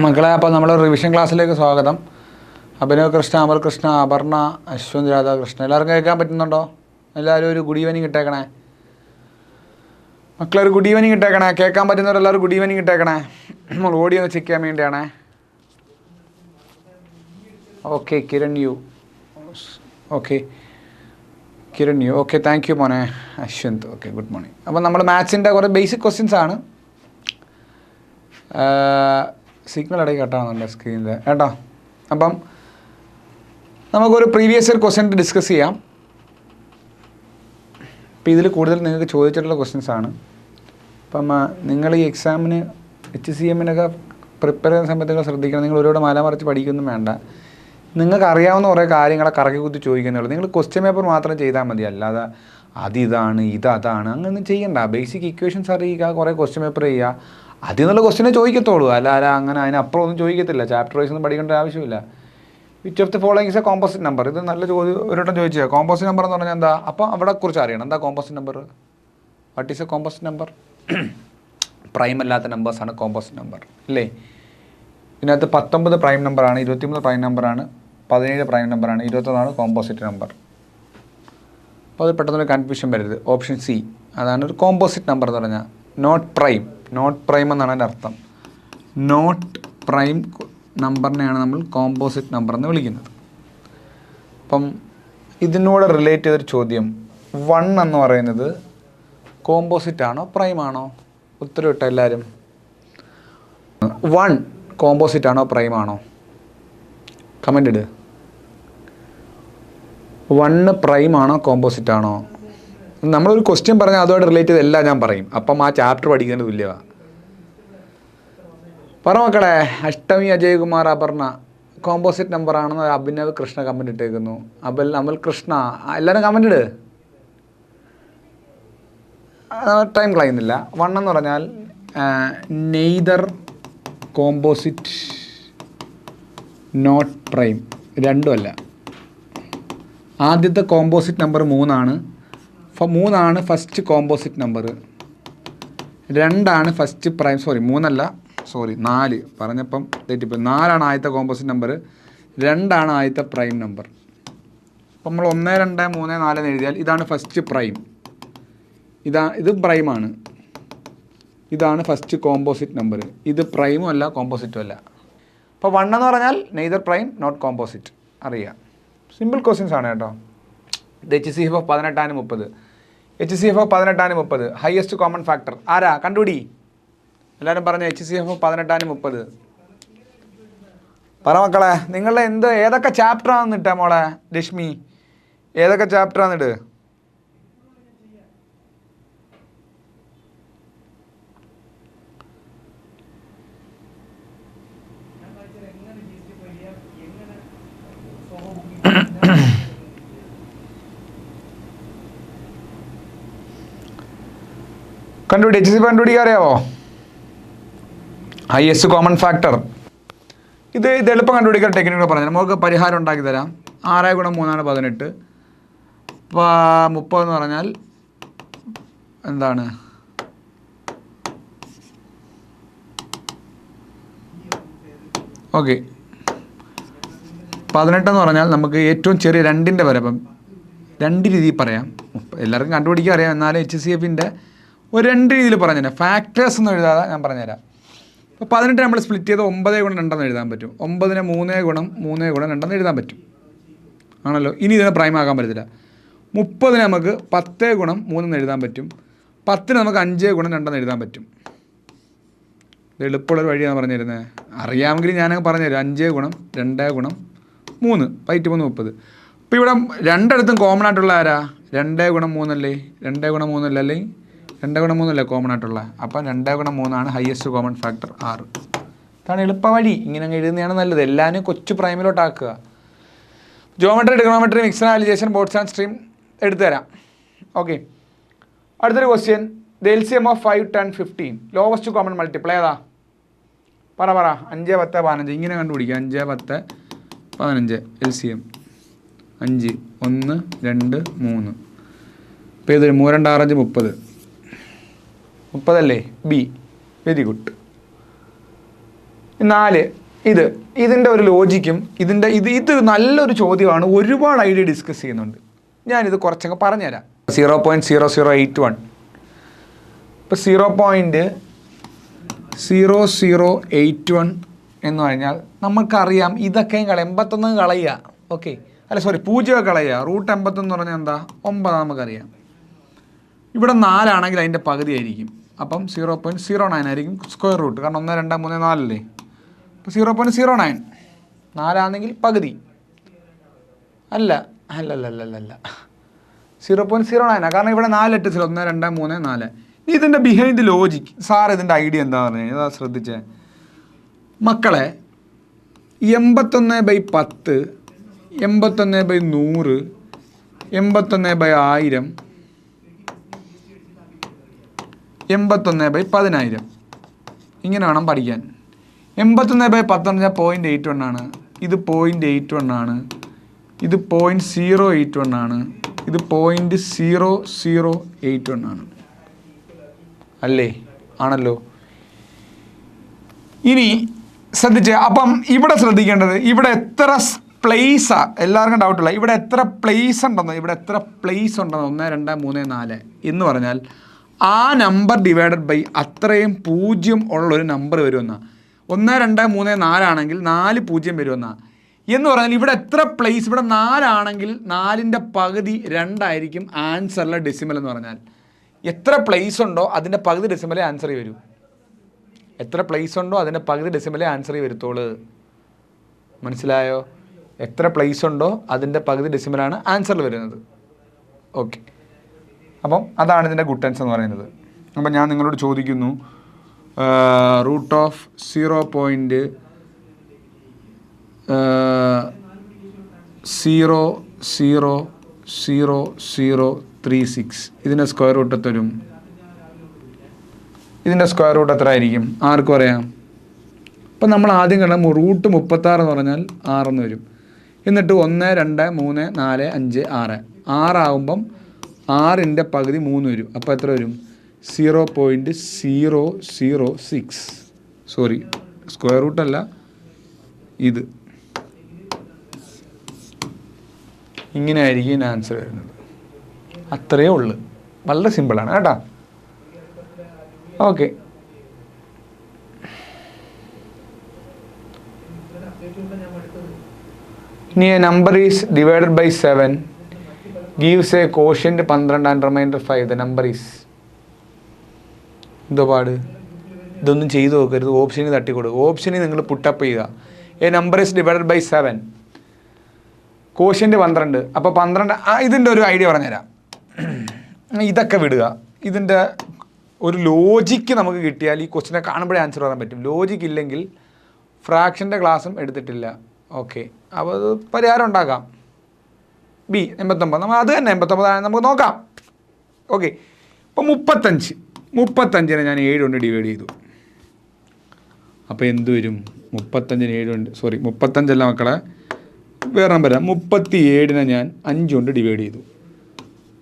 മക്കളെ, അപ്പോൾ നമ്മൾ റിവിഷൻ ക്ലാസ്സിലേക്ക് സ്വാഗതം. അഭിനവ് കൃഷ്ണ, അമൽ കൃഷ്ണ, അപർണ, അശ്വന്ത് രാധാകൃഷ്ണൻ, എല്ലാവർക്കും കേൾക്കാൻ പറ്റുന്നുണ്ടോ? എല്ലാവരും ഒരു ഗുഡ് ഈവനിങ് ഇട്ടേക്കണേ മക്കളെ, ഒരു ഗുഡ് ഈവനിങ് ഇട്ടേക്കണേ. കേൾക്കാൻ പറ്റുന്നവരെല്ലാവരും ഗുഡ് ഈവനിങ് ഇട്ടേക്കണേ. നമ്മൾ ഓഡിയോ ഒന്ന് ചെക്ക് ചെയ്യാൻ വേണ്ടിയാണേ. Okay Kiran you, okay Kiran you, okay thank you മോനെ. Ashwanth, okay good morning. അപ്പം നമ്മൾ മാത്സിൻ്റെ കുറേ ബേസിക് ക്വസ്റ്റ്യൻസ് ആണ്. സിഗ്നൽ ഇടയ്ക്ക് കട്ടാകുന്നുണ്ട് സ്ക്രീനിൽ കേട്ടോ. അപ്പം നമുക്കൊരു പ്രീവിയസ് ഇയർ ക്വസ്റ്റ്യൻ ഡിസ്കസ് ചെയ്യാം. അപ്പം ഇതിൽ കൂടുതൽ നിങ്ങൾക്ക് ചോദിച്ചിട്ടുള്ള ക്വസ്റ്റ്യൻസ് ആണ്. അപ്പം നിങ്ങൾ ഈ എക്സാമിന് HCM-നൊക്കെ പ്രിപ്പയർ ചെയ്യുന്ന സമയത്ത് നിങ്ങൾ ശ്രദ്ധിക്കണം. നിങ്ങൾ ഒരുപാട് മലമറിച്ച് പഠിക്കൊന്നും വേണ്ട. നിങ്ങൾക്ക് അറിയാവുന്ന കുറേ കാര്യങ്ങളെ കറക്കി കുത്തി ചോദിക്കുന്നുള്ളൂ. നിങ്ങൾ ക്വസ്റ്റ്യൻ പേപ്പർ മാത്രം ചെയ്താൽ മതി. അല്ലാതെ ഇതാണ് അതാണ് അങ്ങനെയൊന്നും ചെയ്യണ്ട. ബേസിക് ഇക്വേഷൻസ് അറിയുക, കുറേ ക്വസ്റ്റ്യൻ പേപ്പർ ചെയ്യുക. അതിൽ നിന്നുള്ള ക്വസ്റ്റ്യനെ ചോദിക്കത്തുള്ളൂ. അല്ലാതെ അങ്ങനെ അതിനപ്പുറം ഒന്നും ചോദിക്കത്തില്ല. ചാപ്റ്റർ വൈസ് ഒന്നും പഠിക്കേണ്ട ആവശ്യമില്ല. Which of the following is A composite number. ഇത് നല്ല ചോദ്യം ഒരു വട്ടം ചോദിച്ചാൽ. കോമ്പോസിറ്റ് നമ്പർ എന്ന് പറഞ്ഞാൽ എന്താ? അപ്പോൾ അവിടെ കുറിച്ച് അറിയണം. എന്താ composite number? What is A composite number? Prime അല്ലാത്ത നമ്പേഴ്സാണ് കോമ്പോസിറ്റ് നമ്പർ അല്ലേ? ഇതിനകത്ത് 19 പ്രൈം നമ്പറാണ്, 23 പ്രൈം നമ്പറാണ്, 17 പ്രൈം നമ്പറാണ്, 21 കോമ്പോസിറ്റ് നമ്പർ. അപ്പോൾ അത് പെട്ടെന്നൊരു കൺഫ്യൂഷൻ വരരുത്. ഓപ്ഷൻ സി അതാണ് ഒരു കോമ്പോസിറ്റ് നമ്പർ എന്ന് പറഞ്ഞാൽ. നോട്ട് പ്രൈം എന്നാണ് അതിൻ്റെ അർത്ഥം. നോട്ട് പ്രൈം നമ്പറിനെയാണ് നമ്മൾ കോമ്പോസിറ്റ് നമ്പർ എന്ന് വിളിക്കുന്നത്. അപ്പം ഇതിനോട് റിലേറ്റ് ചെയ്തൊരു ചോദ്യം, 1 എന്ന് പറയുന്നത് കോമ്പോസിറ്റ് ആണോ പ്രൈം ആണോ? ഉത്തരം ഇട്ട എല്ലാവരും. 1 കോമ്പോസിറ്റ് ആണോ പ്രൈം ആണോ? കമൻ്റ് ഇട്. 1 പ്രൈം ആണോ കോമ്പോസിറ്റ് ആണോ? നമ്മളൊരു ക്വസ്റ്റ്യൻ പറഞ്ഞാൽ അതുമായിട്ട് റിലേറ്റ് ചെയ്ത് എല്ലാം ഞാൻ പറയും. അപ്പം ആ ചാപ്റ്റർ പഠിക്കുന്നത് തുല്യമാണ്. പറ മക്കളെ. അഷ്ടമി, അജയ്കുമാർ, അപർണ കോമ്പോസിറ്റ് നമ്പർ ആണെന്ന് അഭിനവ് കൃഷ്ണ കമൻ്റ് ഇട്ടേക്കുന്നു. അമൽ കൃഷ്ണ, എല്ലാവരും കമൻ്റ് ഇട്. ടൈം കളയുന്നില്ല. 1 എന്ന് പറഞ്ഞാൽ നെയ്തർ കോമ്പോസിറ്റ് നോട്ട് പ്രൈം, രണ്ടുമല്ല. ആദ്യത്തെ കോമ്പോസിറ്റ് നമ്പർ 3 ആണ് first composite number. 2 first prime, 4 പറഞ്ഞപ്പം തെറ്റിപ്പോൾ. 4 ആദ്യത്തെ കോമ്പോസിറ്റ് നമ്പർ, 2 ആദ്യത്തെ പ്രൈം നമ്പർ. അപ്പം നമ്മൾ 1, 2, 3, 4 എന്ന് എഴുതിയാൽ ഇതാണ് ഫസ്റ്റ് പ്രൈം, ഇത് പ്രൈമാണ്. ഇതാണ് ഫസ്റ്റ് കോമ്പോസിറ്റ് നമ്പർ. ഇത് പ്രൈമും അല്ല കോമ്പോസിറ്റും അല്ല. അപ്പോൾ 1 എന്ന് പറഞ്ഞാൽ നെയ്തർ പ്രൈം നോട്ട് കോമ്പോസിറ്റ്. അറിയാം, സിമ്പിൾ ക്വസ്റ്റ്യൻസ് ആണ് കേട്ടോ. ഇത് HCF 18 30. HCF 18 30 highest common factor ആരാ? കണ്ടുപിടി. എല്ലാവരും പറഞ്ഞ HCF 18 30. പറ മക്കളെ. നിങ്ങളുടെ ഏതൊക്കെ ചാപ്റ്ററാണെന്ന് ഇട്ടാ മോളെ രശ്മി? ഏതൊക്കെ ചാപ്റ്ററാന്നിട്ട്? HCF കണ്ടുപിടിക്കാൻ അറിയാവോ? Highest common factor. ഇത് എളുപ്പം കണ്ടുപിടിക്കാൻ ടെക്നിക്ക് പറഞ്ഞു. നമുക്ക് പരിഹാരം ഉണ്ടാക്കി തരാം. 6 × 3 = 18. 30 എന്ന് പറഞ്ഞാൽ എന്താണ്? ഓക്കെ, 18 എന്ന് പറഞ്ഞാൽ നമുക്ക് ഏറ്റവും ചെറിയ 2ൻ്റെ വരെ. അപ്പം 2 രീതിയിൽ പറയാം. എല്ലാവർക്കും കണ്ടുപിടിക്കാൻ അറിയാം. എന്നാലും HCF-ൻ്റെ ഒരു 2 രീതിയിൽ പറഞ്ഞുതരാം. ഫാക്ടേഴ്സ് ഒന്നും എഴുതാതെ ഞാൻ പറഞ്ഞുതരാം. അപ്പോൾ 18 നമ്മൾ സ്പ്ലിറ്റ് ചെയ്ത് 9 × 2 എന്ന് എഴുതാൻ പറ്റും. 9-നെ 3 × 3 × 2 എന്ന് എഴുതാൻ പറ്റും. ആണല്ലോ. ഇനി ഇതിനെ പ്രൈം ആക്കാൻ പറ്റത്തില്ല. 30-നെ നമുക്ക് 10 × 3 എന്ന് എഴുതാൻ പറ്റും. 10-നെ നമുക്ക് 5 × 2 എന്ന് എഴുതാൻ പറ്റും. ഇത് എളുപ്പമുള്ളൊരു വഴിയാണ് പറഞ്ഞിരുന്നത്. അറിയാമെങ്കിൽ ഞാനങ്ങ് പറഞ്ഞുതരാം. 5 × 2 × 3 പൈറ്റ് 3 30. അപ്പോൾ ഇവിടെ രണ്ടിടത്തും കോമൺ ആയിട്ടുള്ള ആരാ? 2 × 3 അല്ലേ? 2 × 3 അല്ലേ? അല്ലെങ്കിൽ 2 × 3 അല്ലേ കോമൺ ആയിട്ടുള്ള? അപ്പം 2 × 3 ആണ് ഹയസ്റ്റ് കോമൺ ഫാക്ടർ 6. ഇതാണ് എളുപ്പ വഴി. ഇങ്ങനെ എഴുതുന്നതാണ് നല്ലത്. എല്ലാവരും കൊച്ചു പ്രൈമിലോട്ടാക്കുക. Geometry, trigonometry, mixed analysation, boats and stream എടുത്തു തരാം. ഓക്കെ, അടുത്തൊരു question. The LCM of 5, 10, 15 lowest common multiply ഏതാ? പറ 5, 10, 15 ഇങ്ങനെ കണ്ടുപിടിക്കുക. 5, 10, 15 LCM 5, 1, 2, 3. ഇപ്പോൾ ഇത് 3, 2, 6, 5, 30. 30 അല്ലേ? ബി. Very good. 4 ഇതിൻ്റെ ഒരു ലോജിക്കും ഇത് നല്ലൊരു ചോദ്യമാണ്. ഒരുപാട് ഐഡിയ ഡിസ്കസ് ചെയ്യുന്നുണ്ട്. ഞാനിത് കുറച്ചങ്ങ് പറഞ്ഞുതരാം. 0.0081 ഇപ്പോൾ 0.0081 എന്ന് പറഞ്ഞാൽ നമുക്കറിയാം ഇതൊക്കെയും 81 കളയുക. ഓക്കെ, അല്ല സോറി 0 കളയുക. റൂട്ട് 81 എന്ന് പറഞ്ഞാൽ എന്താ? 9 നമുക്കറിയാം. ഇവിടെ 4 ആണെങ്കിൽ അതിൻ്റെ പകുതി ആയിരിക്കും. അപ്പം 0.09 ആയിരിക്കും സ്ക്വയർ റൂട്ട്. കാരണം 1 2 3 4 അല്ലേ. അപ്പോൾ 0.09 4 പകുതി അല്ല 0.09. കാരണം ഇവിടെ 4 ലെറ്റേഴ്സിൽ 1 2 3 4. ഇതിൻ്റെ ബിഹൈൻഡ് ലോജിക് സാർ ഇതിൻ്റെ ഐഡിയ എന്താണെന്ന് പറഞ്ഞു കഴിഞ്ഞാൽ അതാ ശ്രദ്ധിച്ചേ മക്കളെ. 81/10, 81/100, 81/1000, 81/10,000 ഇങ്ങനെ വേണം പഠിക്കാൻ. 81/10 എന്ന് പറഞ്ഞാൽ 0.81 ആണ്. ഇത് 0.81 ആണ്. ഇത് 0.081 ആണ്. ഇത് 0.0081 ആണ്. അല്ലേ? ആണല്ലോ. ഇനി ശ്രദ്ധിച്ച്, അപ്പം ഇവിടെ ശ്രദ്ധിക്കേണ്ടത് ഇവിടെ എത്ര പ്ലേസാണ് എല്ലാവർക്കും ഡൗട്ടുള്ള. ഇവിടെ എത്ര പ്ലേസ് ഉണ്ടെന്ന് 1 2 3 4 എന്ന് പറഞ്ഞാൽ ആ നമ്പർ ഡിവൈഡഡ് ബൈ അത്രയും 0 ഉള്ളൊരു നമ്പർ വരുമെന്നാണ്. 1 2 3 4 ആണെങ്കിൽ 4 0 വരുമെന്നാണ്. എന്ന് പറഞ്ഞാൽ ഇവിടെ എത്ര പ്ലേസ്, ഇവിടെ 4 ആണെങ്കിൽ 4ൻ്റെ പകുതി 2 ആയിരിക്കും ആൻസറിലെ ഡെസിമൽ എന്ന് പറഞ്ഞാൽ. എത്ര പ്ലേസ് ഉണ്ടോ അതിൻ്റെ പകുതി ഡെസിമലേ ആൻസറി വരൂ. എത്ര പ്ലേസ് ഉണ്ടോ അതിൻ്റെ പകുതി ഡെസിമലേ ആൻസറി വരുത്തോളൂ. മനസ്സിലായോ? എത്ര പ്ലേസ് ഉണ്ടോ അതിൻ്റെ പകുതി ഡെസിമലാണ് ആൻസറിൽ വരുന്നത്. ഓക്കെ, അപ്പം അതാണ് ഇതിൻ്റെ ഗുട്ടൻസ് എന്ന് പറയുന്നത്. അപ്പം ഞാൻ നിങ്ങളോട് ചോദിക്കുന്നു, റൂട്ട് ഓഫ് 0.00036 ഇതിൻ്റെ സ്ക്വയർ റൂട്ട് തരും. ഇതിൻ്റെ സ്ക്വയർ റൂട്ട് എത്ര ആയിരിക്കും? ആർക്കും അറിയാം. അപ്പം നമ്മൾ ആദ്യം കണ്ട റൂട്ട് 36 എന്ന് പറഞ്ഞാൽ 6 എന്ന് വരും. എന്നിട്ട് 1 2 3 4 5 6 ആകുമ്പം 6ൻ്റെ പകുതി 3 വരും. അപ്പോൾ എത്ര വരും? 0.006. സോറി, സ്ക്വയർ റൂട്ടല്ല ഇത്. ഇങ്ങനെ ആയിരിക്കും ആൻസർ വരുന്നത്. അത്രയേ ഉള്ളൂ. വളരെ സിമ്പിളാണ് കേട്ടോ. ഓക്കെ, ഇനി a number is divided by 7 gives a quotient 12 and remainder 5. The number is എന്തോ പാട്. ഇതൊന്നും ചെയ്തു നോക്കരുത്. ഓപ്ഷനിൽ തട്ടിക്കൊടുക്കുക. ഓപ്ഷനിൽ നിങ്ങൾ പുട്ടപ്പ് ചെയ്യുക. A number is divided by 7, quotient 12. അപ്പോൾ 12 ഇതിൻ്റെ ഒരു ഐഡിയ പറഞ്ഞുതരാം. ഇതൊക്കെ വിടുക. ഇതിൻ്റെ ഒരു ലോജിക്ക് നമുക്ക് കിട്ടിയാൽ ഈ ക്വസ്റ്റിനെ കാണുമ്പോഴേ ആൻസർ പറയാൻ പറ്റും. ലോജിക്ക് ഇല്ലെങ്കിൽ ഫ്രാക്ഷൻ്റെ ക്ലാസ്സും എടുത്തിട്ടില്ല. ഓക്കെ, അപ്പോൾ അത് പരിഹാരം ഉണ്ടാക്കാം. 89 നമ്മൾ അത് തന്നെ 89 നമുക്ക് നോക്കാം. ഓക്കെ, ഇപ്പോൾ 35നെ ഞാൻ 7 കൊണ്ട് ഡിവൈഡ് ചെയ്തു. അപ്പോൾ എന്ത് വരും? 35ന് 7 കൊണ്ട് 35 അല്ല മക്കളെ, വേറെ നമ്പർ. 37നെ ഞാൻ 5 കൊണ്ട് ഡിവൈഡ് ചെയ്തു.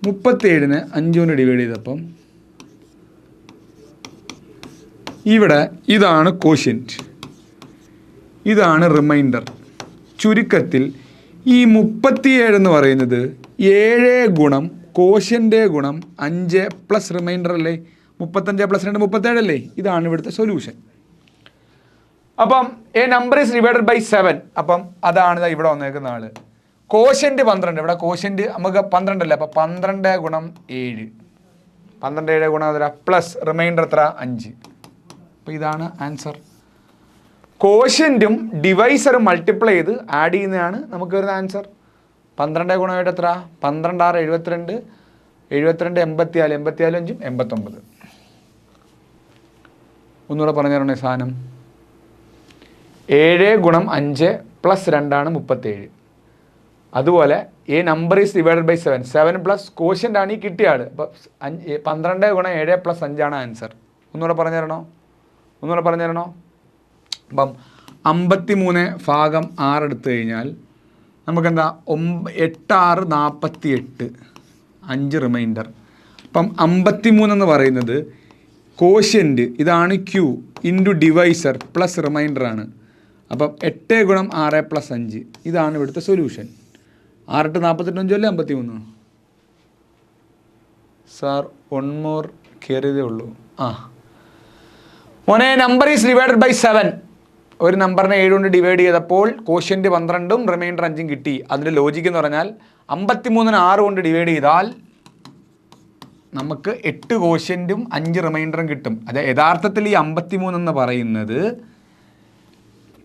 37നെ 5 കൊണ്ട് ഡിവൈഡ് ചെയ്തപ്പം ഇവിടെ ഇതാണ് കോഷ്യൻ്റ്, ഇതാണ് റിമൈൻഡർ. ചുരുക്കത്തിൽ ഈ 37 എന്ന് പറയുന്നത് 7 ഗുണം കോഷ്യൻ്റെ ഗുണം 5 പ്ലസ് റിമൈൻഡർ അല്ലേ. 35 + 2 37 അല്ലേ. ഇതാണ് ഇവിടുത്തെ സൊല്യൂഷൻ. അപ്പം a number is divided by 7. അപ്പം അതാണ് ഇവിടെ വന്നേക്കുന്ന ആൾ. കോഷ്യൻ്റ് 12. ഇവിടെ കോഷ്യൻ്റ് നമുക്ക് 12 അല്ലേ. അപ്പം 12 ഗുണം 7, 12 7 ഗുണം എത്ര പ്ലസ് റിമൈൻഡർ എത്ര 5. അപ്പോൾ ഇതാണ് ആൻസർ. കോഷ്യൻറ്റും ഡിവൈസറും മൾട്ടിപ്ലൈ ചെയ്ത് ആഡ് ചെയ്യുന്നതാണ് നമുക്ക് വരുന്ന ആൻസർ. 12 ഗുണം 7 എത്ര? 12 6 72, 74 84, 84 5 89. ഒന്നുകൂടെ പറഞ്ഞു തരണേ സാധനം. 7 ഗുണം 5 പ്ലസ് 2 ആണ് 37. അതുപോലെ a number is divided by 7, 7 plus quotient ആണ് ഈ കിട്ടിയ ആൾ. അപ്പോൾ 12 ഗുണം 7 പ്ലസ് 5 ആണ് ആൻസർ. ഒന്നുകൂടെ പറഞ്ഞു തരണോ? അപ്പം 53 ഭാഗം 6 എടുത്തു കഴിഞ്ഞാൽ നമുക്കെന്താ 8 6 48, 5 റിമൈൻഡർ. അപ്പം 53 എന്ന് പറയുന്നത് കോഷ്യൻ്റ് ഇതാണ് Q into divisor plus reminder ആണ്. അപ്പം 8 ഗുണം 6 പ്ലസ് 5 ഇതാണ് ഇവിടുത്തെ സൊല്യൂഷൻ. 6 8 48 അല്ലേ 53. സാർ 1 മോർ കയറിയതേ ഉള്ളൂ. മോനെ നമ്പർ ഈസ് ഡിവൈഡഡ് ബൈ 7. ഒരു നമ്പറിനെ 7 കൊണ്ട് ഡിവൈഡ് ചെയ്തപ്പോൾ കോഷ്യൻ്റ് 12ഉം റിമൈൻഡർ 5ഉം കിട്ടി. അതിൻ്റെ ലോജിക്ക് എന്ന് പറഞ്ഞാൽ 53നെ 6 കൊണ്ട് ഡിവൈഡ് ചെയ്താൽ നമുക്ക് 8 കോഷ്യൻറ്റും 5 റിമൈൻഡറും കിട്ടും. അത് യഥാർത്ഥത്തിൽ ഈ 53 എന്ന് പറയുന്നത്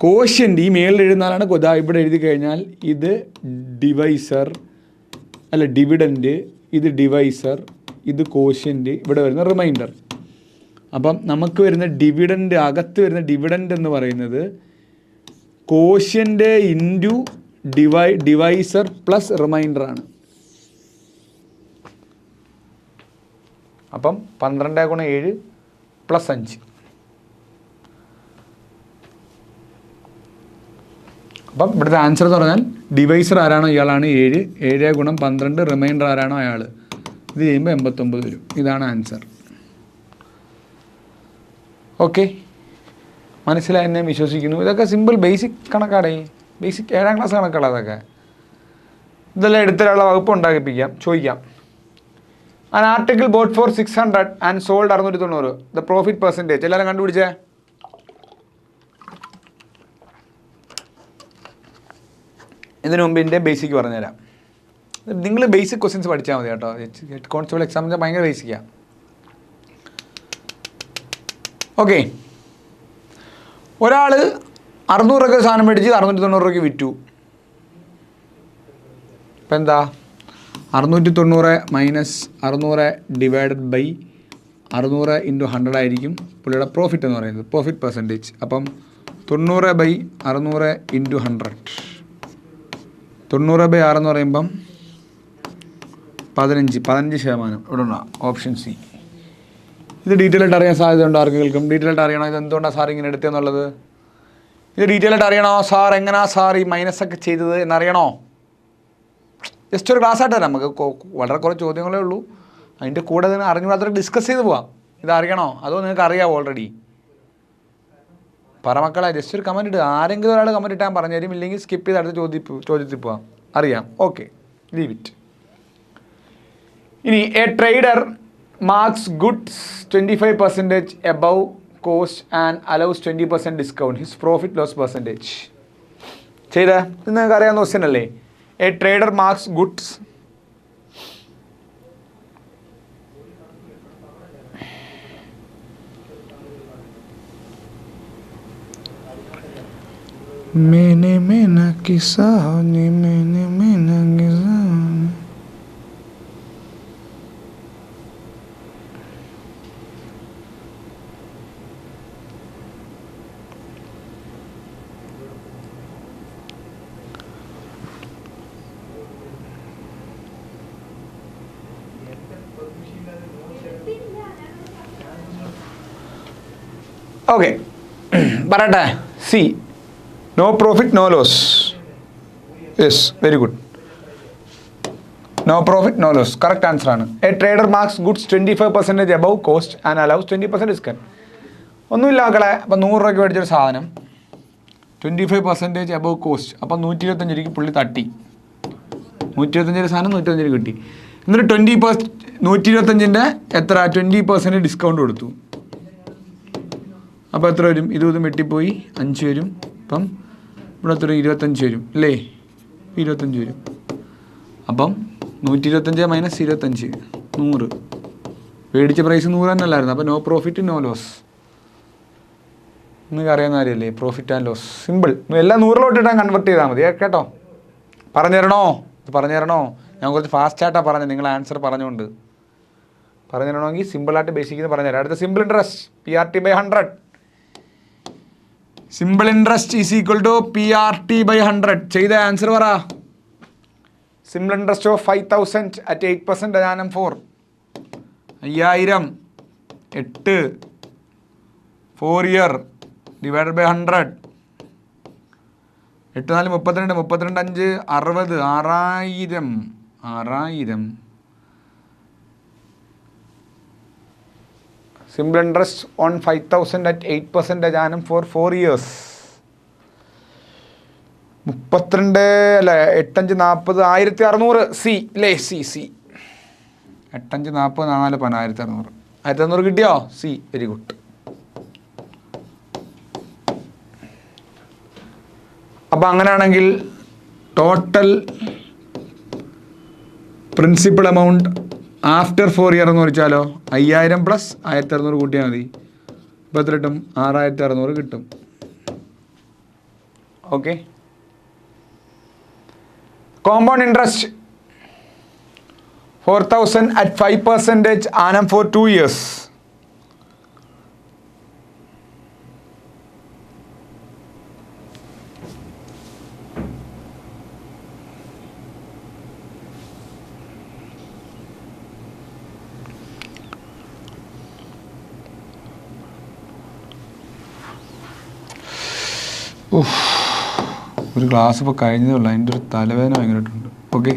കോഷ്യൻ്റ് ഈ മേളിൽ എഴുതുന്നാലാണ്. ഇവിടെ എഴുതി കഴിഞ്ഞാൽ ഇത് ഡിവൈസർ അല്ല ഡിവിഡൻറ്റ്, ഇത് ഡിവൈസർ, ഇത് കോഷ്യൻ്റ്, ഇവിടെ വരുന്ന റിമൈൻഡർ. അപ്പം നമുക്ക് വരുന്ന ഡിവിഡൻറ്റ്, അകത്ത് വരുന്ന ഡിവിഡൻറ്റ് എന്ന് പറയുന്നത് കോഷ്യൻ്റ് ഇൻറ്റു ഡിവൈസർ പ്ലസ് റിമൈൻഡറാണ്. അപ്പം 12 ഗുണം 7 പ്ലസ് 5. അപ്പം ഇവിടുത്തെ ആൻസർ എന്ന് പറഞ്ഞാൽ ഡിവൈസർ ആരാണോ ഇയാളാണ് 7, 7 ഗുണം 12 റിമൈൻഡർ ആരാണോ അയാൾ. ഇത് ചെയ്യുമ്പോൾ 89 വരും. ഇതാണ് ആൻസർ. ഓക്കെ, മനസ്സിലായി എന്നെ വിശ്വസിക്കുന്നു. ഇതൊക്കെ സിമ്പിൾ ബേസിക് കണക്കാടേ, ബേസിക് 7ാം ക്ലാസ് കണക്കാണ് അതൊക്കെ. ഇതെല്ലാം എടുത്തിട്ടുള്ള വകുപ്പ് ഉണ്ടാക്കിപ്പിക്കാം, ചോദിക്കാം. An article bought for 600 and sold 690. The profit percentage എല്ലാവരും കണ്ടുപിടിച്ചേ. ഇതിനു മുമ്പ് ഇതിൻ്റെ ബേസിക് പറഞ്ഞുതരാം. നിങ്ങൾ ബേസിക് ക്വസ്റ്റ്യൻസ് പഠിച്ചാൽ മതി കേട്ടോ. ഹെഡ് കോൺസ്റ്റബിൾ എക്സാമിൻ്റെ ഭയങ്കര ബേസിക്കാണ്. ഓക്കെ, ഒരാൾ 600 രൂപയ്ക്ക് സാധനം മേടിച്ച് 690 രൂപയ്ക്ക് വിറ്റു. ഇപ്പം എന്താ 690 മൈനസ് 600 ഡിവൈഡഡ് ബൈ 600 ഇൻറ്റു 100 ആയിരിക്കും പുള്ളിയുടെ പ്രോഫിറ്റ് എന്ന് പറയുന്നത്, പ്രോഫിറ്റ് പെർസെൻറ്റേജ്. അപ്പം 90 ബൈ 600 ഇൻറ്റു 100. 90 ബൈ 6 എന്ന് പറയുമ്പം 15%. ഇവിടെ ഉണ്ടോ ഓപ്ഷൻ സി. ഇത് ഡീറ്റെയിൽ ആയിട്ട് അറിയാൻ സാധ്യതയുണ്ടോ ആർക്കെങ്കിലും? ഡീറ്റെയിൽ ആയിട്ട് അറിയണോ ഇത് എന്തുകൊണ്ടാണ് സാർ ഇങ്ങനെ എടുത്തതെന്നുള്ളത്? ഇത് ഡീറ്റെയിൽ ആയിട്ട് അറിയണോ? സാർ എങ്ങനെയാണ് സാർ ഈ മൈനസൊക്കെ ചെയ്തത് എന്നറിയണോ? ജസ്റ്റ് ഒരു ക്ലാസ് ആയിട്ട് തരാം. നമുക്ക് വളരെ കുറച്ച് ചോദ്യങ്ങളേ ഉള്ളൂ. അതിൻ്റെ കൂടെ തന്നെ അറിഞ്ഞുകൂടാത്ത ഡിസ്കസ് ചെയ്ത് പോവാം. ഇതറിയണോ അതോ നിങ്ങൾക്ക് അറിയാമോ ഓൾറെഡി? പറ മക്കളെ, ജസ്റ്റ് ഒരു കമൻറ്റ് ഇടുക. ആരെങ്കിലും ഒരാൾ കമൻറ്റ് ഇട്ടാൽ പറഞ്ഞു തരും, ഇല്ലെങ്കിൽ സ്കിപ്പ് ചെയ്ത് അടുത്ത ചോദ്യത്തിൽ പോവാം. അറിയാം, ഓക്കെ, ലീവ് ഇറ്റ്. ഇനി A trader marks goods 25% above cost and allows 20% discount. His profit loss percentage. ചെയ്ത ഇത് നിങ്ങൾക്ക് അറിയാവുന്ന ക്വസ്റ്റ്യൻ അല്ലേ? എ ട്രേഡർ മാർക്സ് ഗുഡ്സ് मैंने मैना किसा ने मैंने मैना किसा. ഓക്കെ, പറയട്ടെ. C, no profit no loss. Yes, very good. No profit no loss correct answer ആണ്. A trader marks goods 25% above cost and allows 20% discount. ഒന്നുമില്ല മക്കളെ. അപ്പം 100 രൂപയ്ക്ക് മേടിച്ചൊരു സാധനം 25% above കോസ്റ്റ്, അപ്പം 125 രൂപയ്ക്ക് പുള്ളി തട്ടി. 125 സാധനം 125 കിട്ടി. എന്നിട്ട് 125ൻ്റെ എത്ര 20% ഡിസ്കൗണ്ട് കൊടുത്തു. അപ്പോൾ എത്ര വരും? 20 വെട്ടിപ്പോയി 5 വരും. അപ്പം ഇവിടെ എത്ര 25 വരും അല്ലേ? 25 വരും. അപ്പം 125 മൈനസ് 25 100. മേടിച്ച പ്രൈസ് 100 തന്നെ അല്ലായിരുന്നു. അപ്പോൾ നോ പ്രോഫിറ്റ് നോ ലോസ്. നിങ്ങൾക്ക് അറിയാവുന്ന കാര്യമല്ലേ പ്രോഫിറ്റ് ആൻഡ് ലോസ്. സിമ്പിൾ. എല്ലാം 100 കൺവെർട്ട് ചെയ്താൽ മതി കേട്ടോ. പറഞ്ഞു തരണോ? ഞാൻ കുറച്ച് ഫാസ്റ്റായിട്ടാണ് പറഞ്ഞത്, നിങ്ങൾ ആൻസർ പറഞ്ഞുകൊണ്ട്. പറഞ്ഞു തരണമെങ്കിൽ സിമ്പിളായിട്ട് ബേസിക്കിന് പറഞ്ഞുതരാം. അടുത്ത simple interest PRT/100. Simple interest is equal to PRT/100. ചെയ്ത ആൻസർ പറ. സിമ്പിൾ ഇൻട്രസ്റ്റ് ഓഫ് 5000 at 8% ഡയാനം 4. 5000 8 4 year divided by 100. 8 4 32 32 5 60 6000. Simple interest on 5000 at 8% annum for 4 years. 32 അല്ല 8 5 40 1600 സി അല്ലേ? സി 8 5 40 4 1600 1600 കിട്ടിയോ? സി. Very good. അപ്പം അങ്ങനെയാണെങ്കിൽ total principal amount after 4 year എന്ന് വെച്ചാലോ 5000 പ്ലസ് 1600 കൂട്ടിയാൽ മതി. ഇപ്പോൾ എത്ര കിട്ടും? 6600 കിട്ടും. Okay. Compound interest 4000 at 5% annum for 2 years. ഒരു ക്ലാസ് ഇപ്പോൾ കഴിഞ്ഞതേ ഉള്ളൂ, അതിൻ്റെ ഒരു തലവേദന ഭയങ്കരമായിട്ടുണ്ട്. Okay.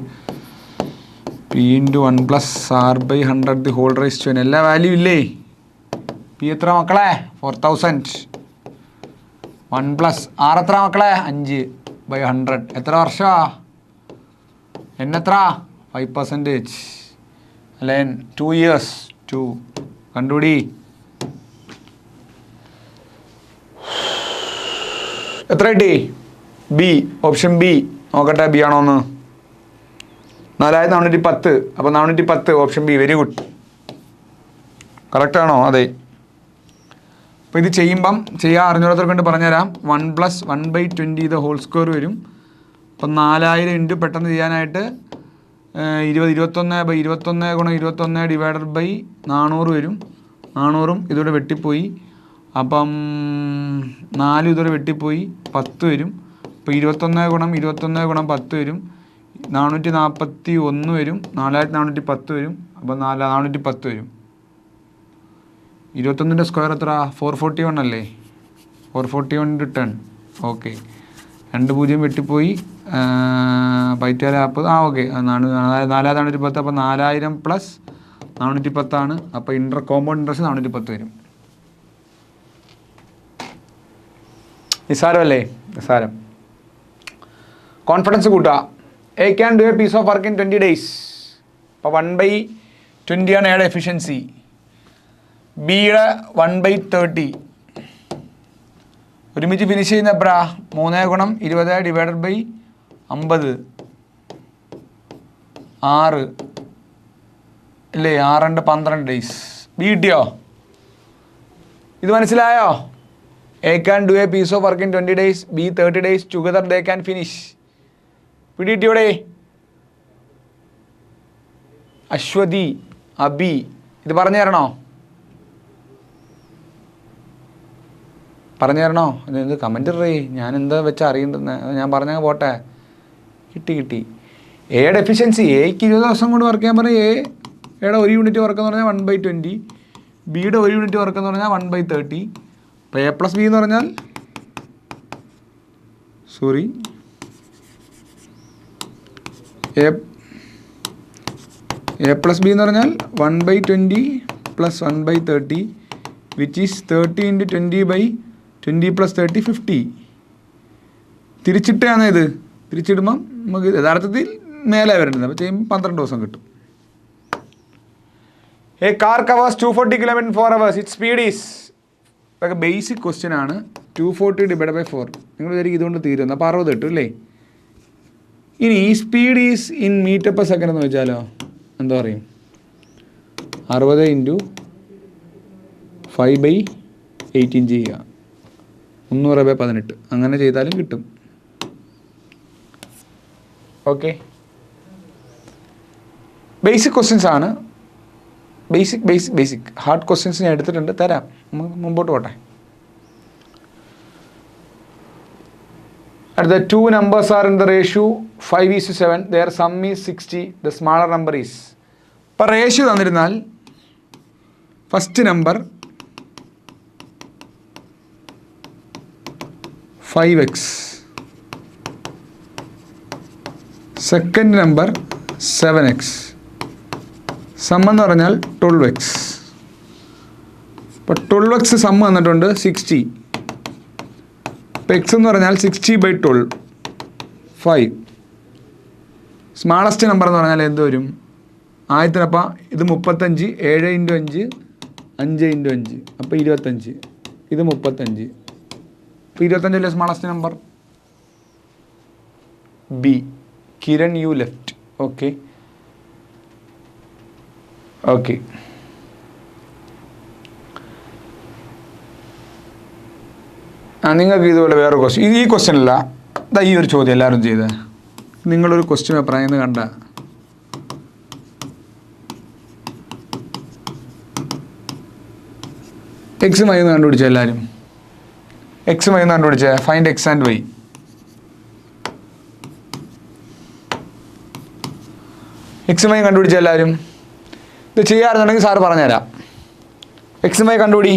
P into 1 plus R by 100 the whole raise to n. എല്ലാ വാല്യൂ ഇല്ലേ? പി എത്ര മക്കളെ? 4000. 1 പ്ലസ് ആർ എത്ര മക്കളെ? 5 ബൈ 100. എത്ര വർഷമാ? n എത്ര? 5% അല്ലേ? 2 years. 2 കണ്ടുപിടി. എത്ര കിട്ടി? ബി. Option B. നോക്കട്ടെ ബി ആണോ എന്ന്. 4410. അപ്പോൾ 410 ഓപ്ഷൻ ബി. Very good. കറക്റ്റാണോ? അതെ. അപ്പോൾ ഇത് ചെയ്യുമ്പം ചെയ്യാൻ അറിഞ്ഞോടത്തോടെ കൊണ്ട് പറഞ്ഞുതരാം. 1 പ്ലസ് 1/20 ഇത് ഹോൾ സ്ക്വയർ വരും. അപ്പം 4000 ഇൻറ്റു പെട്ടെന്ന് ചെയ്യാനായിട്ട് 21 ഗുണം 21 ഡിവൈഡഡ് ബൈ 400 വരും. 400 ഇതോടെ വെട്ടിപ്പോയി. അപ്പം 4 ഇതോടെ വെട്ടിപ്പോയി 10 വരും. അപ്പോൾ 21 ഗുണം 10 വരും. 441 വരും. 4410 വരും. അപ്പോൾ 410 വരും. 21 സ്ക്വയർ എത്ര? 441 അല്ലേ? 441 ഇൻറ്റു 10. ഓക്കെ. 2 0 വെട്ടിപ്പോയി. 40. ഓക്കെ. 4410. അപ്പോൾ 4000 പ്ലസ് 410 അപ്പോൾ കോമ്പൗണ്ട് ഇൻട്രസ്റ്റ് 410 വരും. നിസ്സാരമല്ലേ? നിസ്സാരം. കോൺഫിഡൻസ് കൂട്ടുക. A can do a piece of work in 20 days. അപ്പോൾ 1/20 ആണ് എയുടെ എഫിഷ്യൻസി. ബിയുടെ 1/30. ഒരുമിച്ച് ഫിനിഷ് ചെയ്യുന്ന എപ്പോഴാ? 3 ഗുണം 20 ഡിവൈഡഡ് ബൈ 50. 6 അല്ലേ? 6 × 12 days. ബി കിട്ടിയോ? ഇത് മനസ്സിലായോ? A can do a piece of work in 20 days. B 30 days. Together they can finish. പിടിയിട്ടിയോടെ? Aswathy, Abi, ഇത് പറഞ്ഞു തരണോ? ഇത് കമൻറ്റ് ഇടേ. ഞാൻ എന്താ വെച്ചാൽ അറിയേണ്ടത്? ഞാൻ പറഞ്ഞാൽ പോട്ടെ. കിട്ടി. എയുടെ എഫിഷ്യൻസി എക്ക് 20 ദിവസം കൊണ്ട് വർക്ക് ചെയ്യാൻ പറഞ്ഞാൽ എയുടെ 1 യൂണിറ്റ് വർക്ക് എന്ന് പറഞ്ഞാൽ 1/20. ബിയുടെ 1 യൂണിറ്റ് വർക്ക് എന്ന് പറഞ്ഞാൽ 1/30. അപ്പോൾ എ പ്ലസ് ബി എന്ന് പറഞ്ഞാൽ എ പ്ലസ് ബി എന്ന് പറഞ്ഞാൽ 1/20 plus 1/30 which is 30 into 20/20 plus 30 50. തിരിച്ചിട്ടാണ് ഇത്. തിരിച്ചിടുമ്പം നമുക്ക് യഥാർത്ഥത്തിൽ മേലെ വരേണ്ടത്. അപ്പോൾ ചെയ്യുമ്പോൾ 12 ദിവസം കിട്ടും. A car covers 240 km in 4 hours. It speed is. ഇതൊക്കെ ബേസിക് ക്വസ്റ്റ്യൻ ആണ്. 240 ഡിവൈഡ് ബൈ 4. നിങ്ങൾ വിചാരിക്കും ഇതുകൊണ്ട് തീരുന്നു. അപ്പോൾ 60 കിട്ടും അല്ലേ? ഇനി ഈ speed is in meter per second എന്ന് വെച്ചാലോ എന്താ പറയും? 60 ഇൻറ്റു 5/18 ചെയ്യുക. 300/18. അങ്ങനെ ചെയ്താലും കിട്ടും. ഓക്കെ. ബേസിക് ക്വസ്റ്റ്യൻസ് ആണ്. ബേസിക് ഹാർഡ് ക്വസ്റ്റ്യൻസ് ഞാൻ എടുത്തിട്ടുണ്ട്. തരാം. നമുക്ക് മുമ്പോട്ട് പോട്ടെ. The two numbers are in the ratio 5:7. Their sum is 60. The smaller number is. ഇപ്പോൾ റേഷ്യോ തന്നിരുന്നാൽ first number 5x, second number 7x, sum എന്ന് പറഞ്ഞാൽ 12x. ഇപ്പോൾ 12x സം വന്നിട്ടുണ്ട് 60. ഇപ്പോൾ എക്സ് എന്ന് പറഞ്ഞാൽ 60/12. 5. സ്മാളസ്റ്റ് നമ്പർ എന്ന് പറഞ്ഞാൽ എന്ത് വരും? ആദ്യത്തിനപ്പം ഇത് 35, 7 × 5, 5 × 5, അപ്പോൾ 25. ഇത് 35. അപ്പോൾ 25 അല്ലേ smallest number? B. Kiran you left. Okay. നിങ്ങൾക്ക് ഇതുപോലെ വേറെ ക്വസ്റ്റ്യൻ, ഈ ക്വസ്റ്റ്യൻ അല്ല, ഈ ഒരു ചോദ്യം എല്ലാവരും ചെയ്തേ. നിങ്ങളൊരു ക്വസ്റ്റ്യൻ പേപ്പറായെന്ന് കണ്ട എക്സും വൈ എന്ന് കണ്ടുപിടിച്ച എല്ലാവരും എക്സും വൈ എന്ന് കണ്ടുപിടിച്ച ഫൈൻഡ് എക്സ് ആൻഡ് വൈ. എക്സും വൈ കണ്ടുപിടിച്ച എല്ലാവരും ഇത് ചെയ്യാറുണ്ടെങ്കിൽ സാറ് പറഞ്ഞുതരാം. എക്സും വൈ കണ്ടുപിടി.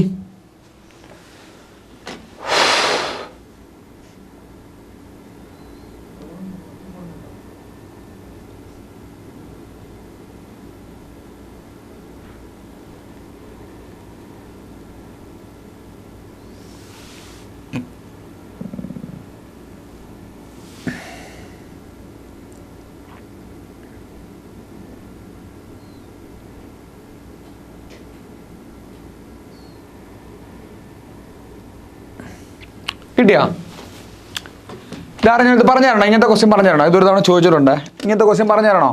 കിട്ടിയാ? ഇതറിഞ്ഞ ഇത് പറഞ്ഞു തരണോ? ഇങ്ങനത്തെ ക്വസ്റ്റ്യൻ പറഞ്ഞു തരണോ? ഇതൊരു തവണ ചോദിച്ചിട്ടുണ്ട്. ഇങ്ങനത്തെ ക്വസ്റ്റ്യൻ പറഞ്ഞു തരണോ?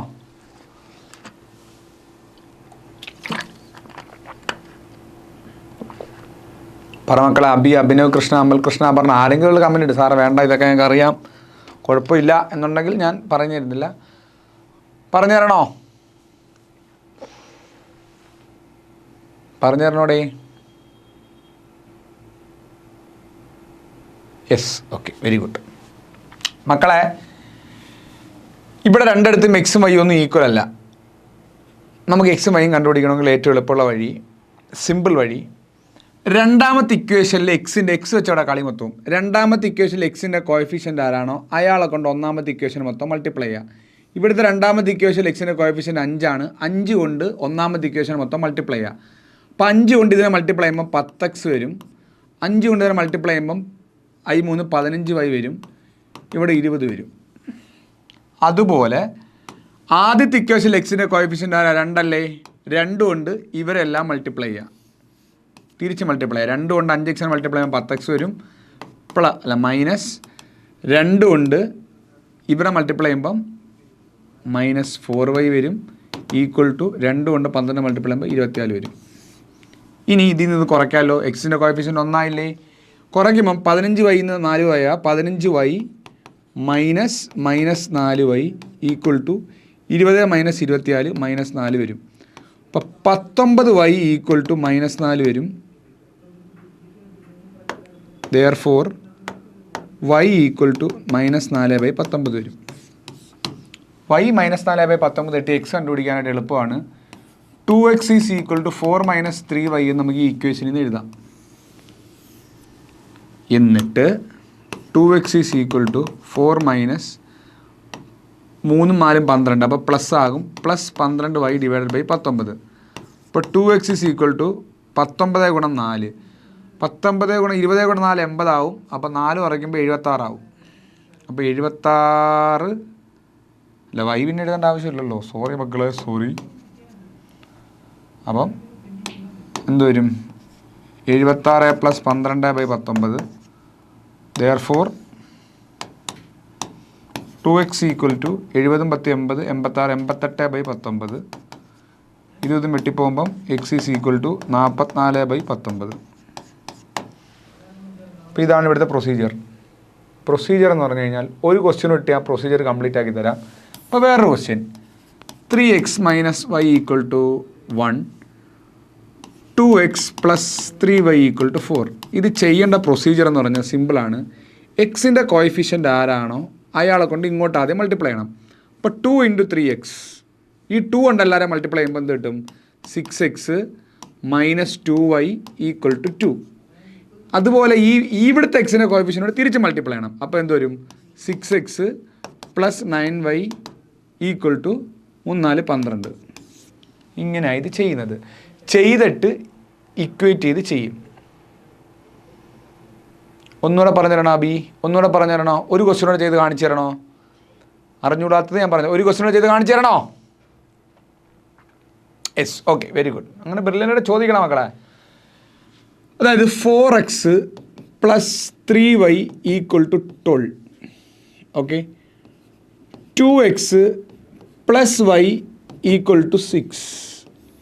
പറ മക്കളെ. അഭിനവ് കൃഷ്ണ, അമൽ കൃഷ്ണ പറഞ്ഞ ആരെങ്കിലും ഉള്ള കമൻറ്റ് ഇട്ട്. സാറ് വേണ്ട, ഇതൊക്കെ ഞങ്ങൾക്ക് അറിയാം, കുഴപ്പമില്ല എന്നുണ്ടെങ്കിൽ ഞാൻ പറഞ്ഞു തരുന്നില്ല. പറഞ്ഞു തരണോ? പറഞ്ഞു തരണോടേ. Yes, okay, very good. മക്കളെ, ഇവിടെ രണ്ടിടത്തും എക്സും വൈ ഒന്നും ഈക്വൽ അല്ല. നമുക്ക് എക്സും വൈയും കണ്ടുപിടിക്കണമെങ്കിൽ ഏറ്റവും എളുപ്പമുള്ള വഴി, സിമ്പിൾ വഴി, രണ്ടാമത്തെ ഇക്വേഷനിൽ എക്സ് വെച്ച് അവിടെ കളി മൊത്തവും. രണ്ടാമത്തെ ഇക്വേഷനിൽ എക്സിൻ്റെ കോഎഫിഷ്യൻ്റ് ആരാണോ അയാളെ കൊണ്ട് ഒന്നാമത്തെ ഇക്വേഷൻ മൊത്തം മൾട്ടിപ്ലൈ ചെയ്യുക. ഇവിടുത്തെ രണ്ടാമത്തെ ഇക്വേഷനിൽ എക്സിൻ്റെ കോഎഫിഷ്യൻ്റ് 5 ആണ്. 5 കൊണ്ട് ഒന്നാമത്തെ ഇക്വേഷൻ മൊത്തം മൾട്ടിപ്ലൈ ചെയ്യുക. അപ്പോൾ 5 കൊണ്ട് ഇതിനെ മൾട്ടിപ്ലൈ ചെയ്യുമ്പം 10x വരും. 5 കൊണ്ട് ഇതിനെ മൾട്ടിപ്ലൈ ചെയ്യുമ്പം i3 15y വരും. ഇവിടെ 20 വരും. അതുപോലെ ആദ്യത്തെ ഇക്വേഷൻ എക്സിൻ്റെ കോഎഫിഷ്യൻ്റ് ആരാ? 2 അല്ലേ? 2 കൊണ്ട് ഇവരെല്ലാം മൾട്ടിപ്ലൈ ചെയ്യുക. തിരിച്ച് മൾട്ടിപ്ലൈ ചെയ്യുക. 2 കൊണ്ട് 5x മൾട്ടിപ്ലൈ ചെയ്യുമ്പോൾ 10x വരും. മൈനസ് 2 കൊണ്ട് ഇവരെ മൾട്ടിപ്ലൈ ചെയ്യുമ്പം -4y വരും. ഈക്വൽ ടു 2 കൊണ്ട് 12 മൾട്ടിപ്ലൈ ചെയ്യുമ്പോൾ 24 വരും. ഇനി ഇതിൽ നിന്ന് കുറയ്ക്കാമല്ലോ. എക്സിൻ്റെ കോഎഫിഷ്യൻ്റ് 1 ആയില്ലേ? കുറയ്ക്കുമ്പം 15y നിന്ന് 4y 15y minus 4y equal to 20 - 24 -4 വരും. അപ്പം 19y ഈക്വൽ ടു -4 വരും. therefore y ഈക്വൽ ടു -4/19 വരും. y -4/19 ഇട്ട് എക്സ് കണ്ടുപിടിക്കാനായിട്ട് എളുപ്പമാണ്. 2x is equal to 4 - 3y എന്ന് നമുക്ക് ഈ ഇക്വേഷനിൽ നിന്ന് എഴുതാം. എന്നിട്ട് 2x ഈസ് ഈക്വൽ ടു 4 - 3 4 12, അപ്പോൾ പ്ലസ് ആകും. Plus 12y divided by 19. ഇപ്പോൾ 2x ഈസ് ഈക്വൽ ടു 19 × 4. 19 × 20 × 4 80 ആവും. അപ്പോൾ 4 കുറയ്ക്കുമ്പോൾ 76 ആവും. അപ്പോൾ 76 അല്ല, y പിന്നെ എഴുതേണ്ട ആവശ്യമില്ലല്ലോ. സോറി മക്കളെ, സോറി. അപ്പം എന്ത് വരും? 76 + 12/19. therefore 2x equal to 70 × 10 80 86 88/19. ഇതും വെട്ടിപ്പോകുമ്പം x ഈസ് ഈക്വൽ ടു 44/19. അപ്പോൾ ഇതാണ് ഇവിടുത്തെ പ്രൊസീജിയർ. എന്ന് പറഞ്ഞു കഴിഞ്ഞാൽ ഒരു ക്വസ്റ്റ്യൻ ഇട്ട് ആ പ്രൊസീജിയർ കംപ്ലീറ്റ് ആക്കി തരാം. അപ്പോൾ വേറൊരു question, 3x - y equal to 1, 2x + 3y equal to 4. ഇത് ചെയ്യേണ്ട പ്രൊസീജിയർ എന്ന് പറഞ്ഞാൽ സിമ്പിളാണ്. എക്സിൻ്റെ കോഎഫിഷ്യൻ്റ് ആരാണോ അയാളെ കൊണ്ട് ഇങ്ങോട്ട് ആദ്യം മൾട്ടിപ്ലൈ ചെയ്യണം. അപ്പോൾ 2 × 3x, ഈ 2 കൊണ്ട് എല്ലാവരും മൾട്ടിപ്ലൈ ചെയ്യുമ്പോൾ എന്ത് കിട്ടും? 6x - 2y equal to 2. അതുപോലെ ഇവിടുത്തെ എക്സിൻ്റെ കോഎഫിഷ്യൻ്റ് തിരിച്ച് മൾട്ടിപ്ലൈ ചെയ്യണം. അപ്പോൾ എന്ത് വരും? 6x + 9y equal to 3 4 12. ഇങ്ങനെയാണ് ഇത് ചെയ്യുന്നത്. ചെയ്തിട്ട് ഇക്വേറ്റ് ചെയ്ത് ചെയ്യും. ഒന്നുകൂടെ പറഞ്ഞു തരണോ അബി? ഒന്നുകൂടെ പറഞ്ഞു തരണോ? ഒരു ക്വസ്റ്റ്യനോട് ചെയ്ത് കാണിച്ചു തരണോ? അറിഞ്ഞുകൂടാത്തത് ഞാൻ പറഞ്ഞു. ഒരു ക്വസ്റ്റ്യൻ ചെയ്ത് കാണിച്ചു തരണോ? Yes, okay, very good. അങ്ങനെ ബ്രില്യൻ്റായിട്ട് ചോദിക്കണം മക്കളെ. അതായത് 4x plus 3y equal to 12. Okay, 2x plus y equal to 6.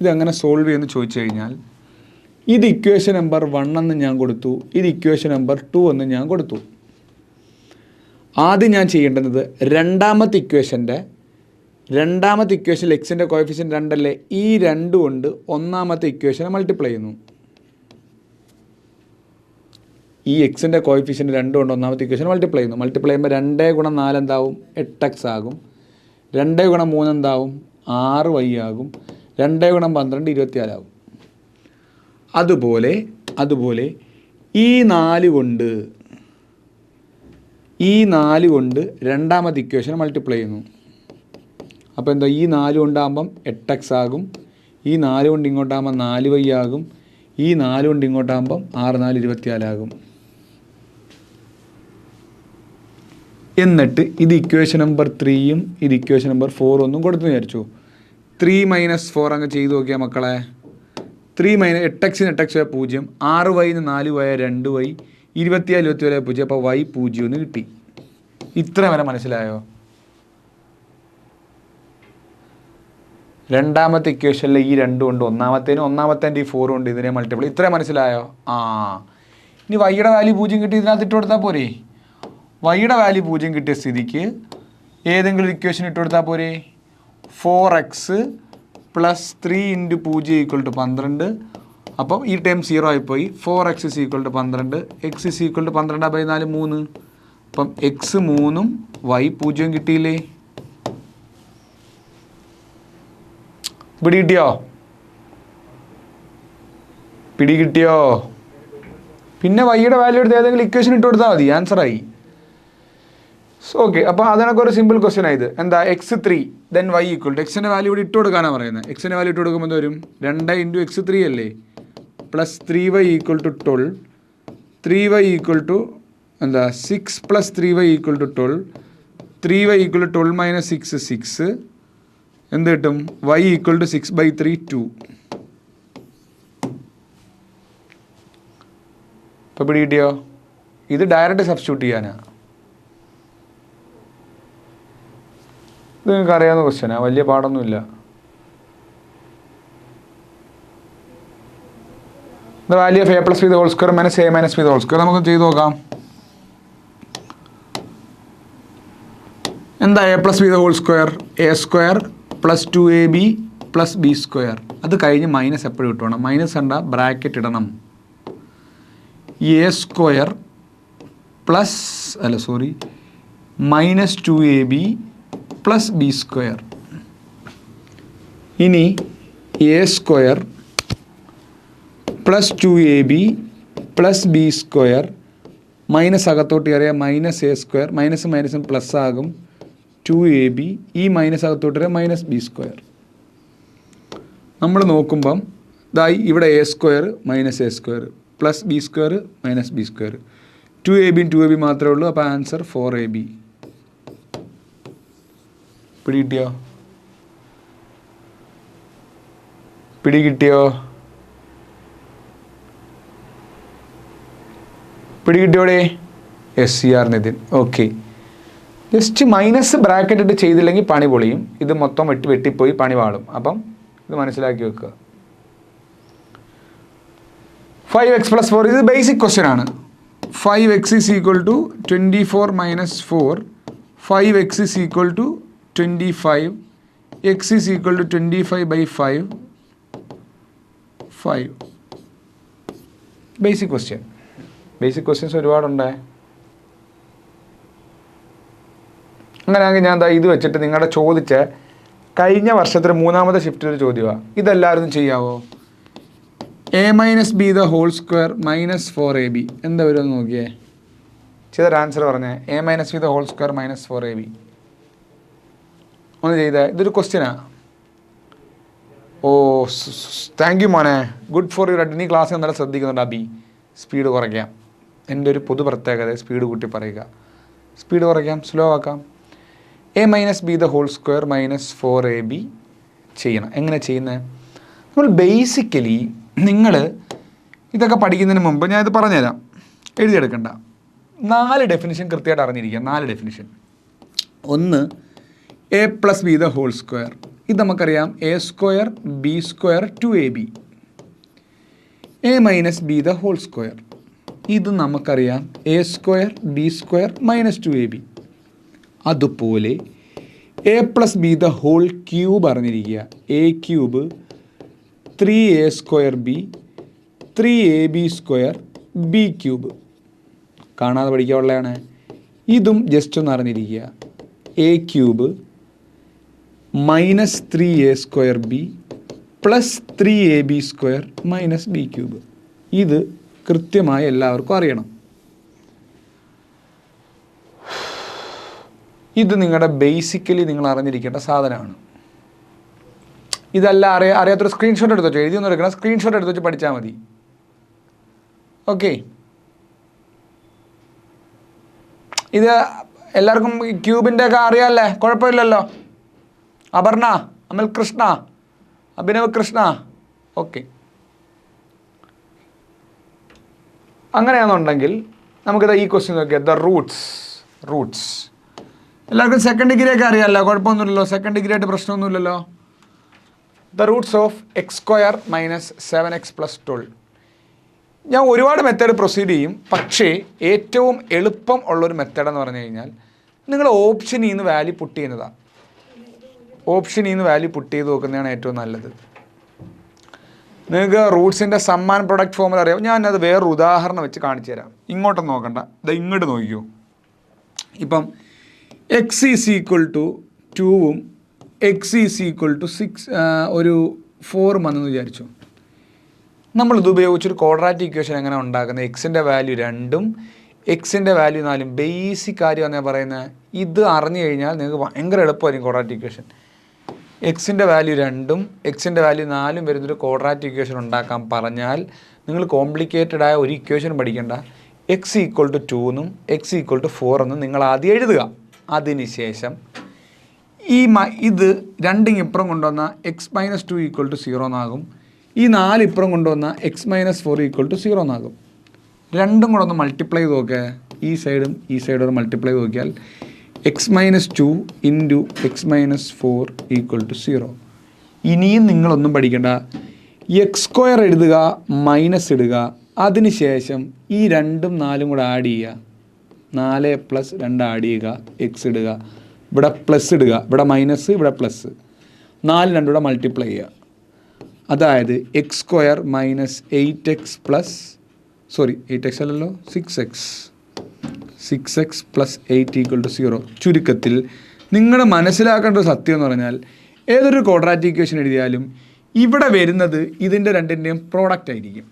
ഇതെങ്ങനെ സോൾവ് ചെയ്യുമെന്ന് ചോദിച്ചു കഴിഞ്ഞാൽ, ഇത് ഇക്വേഷൻ നമ്പർ 1 എന്ന് ഞാൻ കൊടുത്തു, ഇത് ഇക്വേഷൻ നമ്പർ 2 എന്ന് ഞാൻ കൊടുത്തു. ആദ്യം ഞാൻ ചെയ്യേണ്ടത് രണ്ടാമത്തെ ഇക്വേഷനിൽ എക്സിൻ്റെ കോഎഫിഷ്യൻറ്റ് 2 അല്ലേ, ഈ 2 കൊണ്ട് ഒന്നാമത്തെ ഇക്വേഷനെ മൾട്ടിപ്ലൈ ചെയ്യുന്നു. ഈ എക്സിൻ്റെ കോഎഫിഷ്യൻറ്റ് 2 കൊണ്ട് ഒന്നാമത്തെ ഇക്വേഷൻ മൾട്ടിപ്ലൈ ചെയ്യുന്നു. മൾട്ടിപ്ലൈ ചെയ്യുമ്പോൾ 2 ഗുണം 4 എന്താവും? 8x ആകും. 2 ഗുണം 3 എന്താവും? 6y ആകും. 2 ഗുണം 12 24 ആകും. അതുപോലെ ഈ 4 കൊണ്ട് രണ്ടാമത്തെ ഇക്വേഷൻ മൾട്ടിപ്ലൈ ചെയ്യുന്നു. അപ്പോൾ എന്താ, ഈ 4 കൊണ്ടാകുമ്പം 8x ആകും. ഈ 4 കൊണ്ട് ഇങ്ങോട്ടാകുമ്പോൾ 4y ആകും. ഈ 4 കൊണ്ട് ഇങ്ങോട്ടാകുമ്പം 6 4 24 ആകും. എന്നിട്ട് ഇത് ഇക്വേഷൻ നമ്പർ 3യും ഇത് ഇക്വേഷൻ നമ്പർ 4 ഒന്നും കൊടുത്തു വിചാരിച്ചു. 3 - 4 അങ്ങ് ചെയ്ത് നോക്കിയാൽ മക്കളെ, 3 - 8x 8x 0, 6y 4y 2y, 24 0. അപ്പോൾ y 0 എന്ന് കിട്ടി. ഇത്ര വരെ മനസ്സിലായോ? രണ്ടാമത്തെ ഇക്വേഷനിൽ ഈ 2 കൊണ്ട് ഒന്നാമത്തെ ഈ 4 കൊണ്ട് ഇതിനെ മൾട്ടിപ്പിൾ. ഇത്രയും മനസ്സിലായോ? ഇനി വൈയുടെ വാല്യൂ 0 കിട്ടി, ഇതിനകത്ത് ഇട്ട് കൊടുത്താൽ പോരെ? വൈയുടെ വാല്യൂ 0 കിട്ടിയ സ്ഥിതിക്ക് ഏതെങ്കിലും ഇക്വേഷൻ ഇട്ട് കൊടുത്താൽ പോരെ? 4x plus 3 × 0 equal to 12. അപ്പം ഈ ടൈം 0 ആയിപ്പോയി. 4x equal to 12, x equal to 12/4 3. അപ്പം x 3 y 0 കിട്ടിയില്ലേ? പിടി കിട്ടിയോ? പിന്നെ വൈയുടെ വാല്യൂ എടുത്ത് ഏതെങ്കിലും ഇക്വേഷൻ ഇട്ട് കൊടുത്താൽ മതി, ആൻസറായി. ഓക്കെ, അപ്പോൾ അതിനൊക്കെ ഒരു സിമ്പിൾ ക്വസ്റ്റ്യൻ ആയത്. എന്താ, x3 then y equal to, എക്സിൻ്റെ വാല്യൂ ഇവിടെ ഇട്ട് കൊടുക്കാനാണ് പറയുന്നത്. എക്സിൻ്റെ വാല്യൂ ഇട്ട് കൊടുക്കുമ്പോൾ വരും 2 × x3 അല്ലേ, plus 3y equal to 12. 3y equal to എന്താ 6 plus 3y equal to 12. 3y equal to 12 - 6 6. എന്ത് കിട്ടും? y equal to 6/3 2. ഇപ്പോൾ പിടി കിട്ടിയോ? ഇത് ഡയറക്റ്റ് സബ്സ്റ്റിറ്റ്യൂട്ട് ചെയ്യാനാണ്. ഇത് നിങ്ങൾക്ക് അറിയാവുന്ന ക്വസ്റ്റ്യനാണ്, വലിയ പാടൊന്നുമില്ല. The value of a + b the whole square minus a - b the whole square. നമുക്ക് ചെയ്ത് നോക്കാം. എന്താ a + b the whole square? a² + 2ab + b². അത് കഴിഞ്ഞ് മൈനസ് എപ്പോഴും ഇട്ടണം. മൈനസ് കണ്ട ബ്രാക്കറ്റ് ഇടണം. a² -2ab + b². ഇനി a² +2ab + b² മൈനസ് അകത്തോട്ട് കയറിയാൽ -a², മൈനസും പ്ലസ് ആകും 2ab. ഈ മൈനസ് അകത്തോട്ട് കയറിയാൽ -b². നമ്മൾ നോക്കുമ്പം ഇതായി ഇവിടെ a² - a² + b² - b². 2ab 2ab മാത്രമേ ഉള്ളൂ. അപ്പോൾ ആൻസർ 4ab. പിടി കിട്ടിയോടെ? SCR Nithin. Okay, just minus bracket ഇട്ട് ചെയ്തില്ലെങ്കിൽ പണി പൊളിയും. ഇത് മൊത്തം വെട്ടിപ്പോയി പണി വാളും. അപ്പം ഇത് മനസ്സിലാക്കി വെക്കുക. 5x + 4 ഇത് ബേസിക് ക്വസ്റ്റ്യൻ ആണ്. 5x = 24 - 4. 5x = 25. x = 25/5. 5 basic question. Basic questions ഒരുപാടുണ്ട്. അങ്ങനെയാണെങ്കിൽ ഞാൻ ഇത് വെച്ചിട്ട് നിങ്ങളുടെ ചോദിച്ച കഴിഞ്ഞ വർഷത്തിൽ 3ാമത്തെ ഷിഫ്റ്റിൽ ഒരു ചോദ്യമാണ്. ഇതെല്ലാവരും ചെയ്യാവോ? a - b the whole square -4ab. എന്താ വരുമെന്ന് നോക്കിയേ. ചെയ്തൊരു ആൻസർ പറഞ്ഞേ. a - b the whole square -4ab. ഒന്ന് ചെയ്തേ. ഇതൊരു ക്വസ്റ്റ്യനാണ്. ഓ, താങ്ക് യു മോനെ. ഗുഡ് ഫോർ യുവർ നീ ക്ലാസ് നല്ല ശ്രദ്ധിക്കുന്നുണ്ട്. അബി, സ്പീഡ് കുറയ്ക്കാം. എൻ്റെ ഒരു പൊതു പ്രത്യേകത സ്പീഡ് കൂട്ടി പറയുക. സ്പീഡ് കുറയ്ക്കാം, സ്ലോ ആക്കാം. a A minus B the whole square minus 4ab ചെയ്യണം. എങ്ങനെ ചെയ്യുന്നത്? നമ്മൾ ബേസിക്കലി നിങ്ങൾ ഇതൊക്കെ പഠിക്കുന്നതിന് മുമ്പ് ഞാൻ ഇത് പറഞ്ഞുതരാം, എഴുതിയെടുക്കണ്ട. 4 ഡെഫിനിഷൻ കൃത്യമായിട്ട് അറിഞ്ഞിരിക്കുക. 4 ഡെഫിനിഷൻ. ഒന്ന്, A plus B the whole square. ഇത് നമുക്കറിയാം, A square B square 2ab. A minus B the whole square, ഇത് നമുക്കറിയാം, A square B square minus 2ab. അതുപോലെ A plus B the whole cube അറിഞ്ഞിരിക്കുക, A cube 3a square B 3ab square B cube. കാണാതെ പഠിക്കാനുള്ളതാണ്. ഇതും just ഒന്ന് അറിഞ്ഞിരിക്കുക, A cube minus 3a square B plus 3ab square minus B cube. ഇത് കൃത്യമായി എല്ലാവർക്കും അറിയണം. ഇത് നിങ്ങളുടെ ബേസിക്കലി നിങ്ങൾ അറിഞ്ഞിരിക്കേണ്ട സാധനമാണ്. ഇതല്ല അറിയാത്തൊരു സ്ക്രീൻഷോട്ട് എടുത്ത് വെച്ചോ, എഴുതിയൊന്നും എടുക്കണം, സ്ക്രീൻഷോട്ട് എടുത്ത് വെച്ച് പഠിച്ചാൽ മതി. ഓക്കെ, ഇത് എല്ലാവർക്കും ക്യൂബിൻ്റെ ഒക്കെ അറിയാമല്ലേ, കുഴപ്പമില്ലല്ലോ. അപർണ, അമൽ കൃഷ്ണ, അഭിനവ് കൃഷ്ണ, ഓക്കെ. അങ്ങനെയാണെന്നുണ്ടെങ്കിൽ നമുക്കിത് ഈ ക്വസ്റ്റ്യൻ നോക്കിയാൽ ദ റൂട്ട്സ് എല്ലാവർക്കും സെക്കൻഡ് ഡിഗ്രി ഒക്കെ അറിയാമല്ലോ, കുഴപ്പമൊന്നുമില്ലല്ലോ, സെക്കൻഡ് ഡിഗ്രി ആയിട്ട് പ്രശ്നമൊന്നുമില്ലല്ലോ. The roots of x square minus 7x plus 12. ഞാൻ ഒരുപാട് മെത്തേഡ് പ്രൊസീഡ് ചെയ്യും, പക്ഷേ ഏറ്റവും എളുപ്പം ഉള്ളൊരു മെത്തേഡ് എന്ന് പറഞ്ഞു കഴിഞ്ഞാൽ നിങ്ങൾ ഓപ്ഷനിൽ നിന്ന് വാല്യൂ പുട്ട് ചെയ്യുന്നതാണ്. ഓപ്ഷനിൽ നിന്ന് വാല്യൂ പുട്ട് ചെയ്ത് നോക്കുന്നതാണ് ഏറ്റവും നല്ലത്. നിങ്ങൾക്ക് റൂട്ട്സിൻ്റെ സം ആൻഡ് പ്രൊഡക്റ്റ് ഫോമുല അറിയാം. ഞാനത് വേറൊരു ഉദാഹരണം വെച്ച് കാണിച്ചു തരാം. ഇങ്ങോട്ടൊന്നും നോക്കണ്ട, ഇത് ഇങ്ങോട്ട് നോക്കിക്കോ. ഇപ്പം എക്സ് ഈസ് ഈക്വൽ ടു 2ഉം എക്സ് ഈസ് ഈക്വൽ ടു 6 ഒരു 4 വന്നെന്ന് വിചാരിച്ചു. നമ്മളിത് ഉപയോഗിച്ചൊരു ക്വാഡ്രാറ്റിക് ഇക്വേഷൻ എങ്ങനെ ഉണ്ടാക്കുന്നത്? എക്സിൻ്റെ വാല്യൂ 2ഉം എക്സിൻ്റെ വാല്യൂ 4ഉം. ബേസിക് കാര്യം എന്നാണ് പറയുന്നത്. ഇത് അറിഞ്ഞു കഴിഞ്ഞാൽ നിങ്ങൾക്ക് ഭയങ്കര എളുപ്പമായിരിക്കും ക്വാഡ്രാറ്റിക് ഇക്വേഷൻ. എക്സിൻ്റെ വാല്യൂ 2ഉം എക്സിൻ്റെ വാല്യൂ 4ഉം വരുന്നൊരു ക്വാഡ്രാറ്റിക് ഇക്വേഷൻ ഉണ്ടാക്കാൻ പറഞ്ഞാൽ നിങ്ങൾ കോംപ്ലിക്കേറ്റഡ് ആയ ഒരു ഇക്വേഷൻ പഠിക്കേണ്ട. എക്സ് ഈക്വൽ ടു 2 എന്നും എക്സ് ഈക്വൽ ടു 4 എന്നും നിങ്ങൾ ആദ്യം എഴുതുക. അതിനുശേഷം ഇത് 2 ഇപ്പുറം കൊണ്ടുവന്ന എക്സ് മൈനസ് 2 ഈക്വൽ ടു 0 എന്നാകും. ഈ 4 ഇപ്പുറം കൊണ്ടുവന്ന എക്സ് മൈനസ് 4 ഈക്വൽ ടു 0 എന്നാകും. രണ്ടും കൂടെ ഒന്ന് മൾട്ടിപ്ലൈ ചെയ്ത് നോക്കുക. ഈ സൈഡും ഈ സൈഡും ഒരു മൾട്ടിപ്ലൈ ചെയ്ത് നോക്കിയാൽ x minus 2 into x minus 4 equal to 0. ഇനിയും നിങ്ങളൊന്നും പഠിക്കേണ്ട. എക്സ് സ്ക്വയർ എഴുതുക, മൈനസ് ഇടുക, അതിനുശേഷം ഈ 2ഉം 4ഉം കൂടെ ആഡ് ചെയ്യുക. 4 പ്ലസ് 2 ആഡ് ചെയ്യുക, എക്സ് ഇടുക, ഇവിടെ പ്ലസ് ഇടുക, ഇവിടെ മൈനസ്, ഇവിടെ പ്ലസ്, 4 2 കൂടെ മൾട്ടിപ്ലൈ ചെയ്യുക. അതായത് X square minus 8x plus 8x അല്ലല്ലോ 6x പ്ലസ് 8 ഈക്വൽ ടു 0. ചുരുക്കത്തിൽ നിങ്ങൾ മനസ്സിലാക്കേണ്ട ഒരു സത്യം എന്ന് പറഞ്ഞാൽ ഏതൊരു ക്വാഡ്രാറ്റിക് ഇക്വേഷൻ എഴുതിയാലും ഇവിടെ വരുന്നത് ഇതിൻ്റെ രണ്ടിൻ്റെയും പ്രോഡക്റ്റ് ആയിരിക്കും.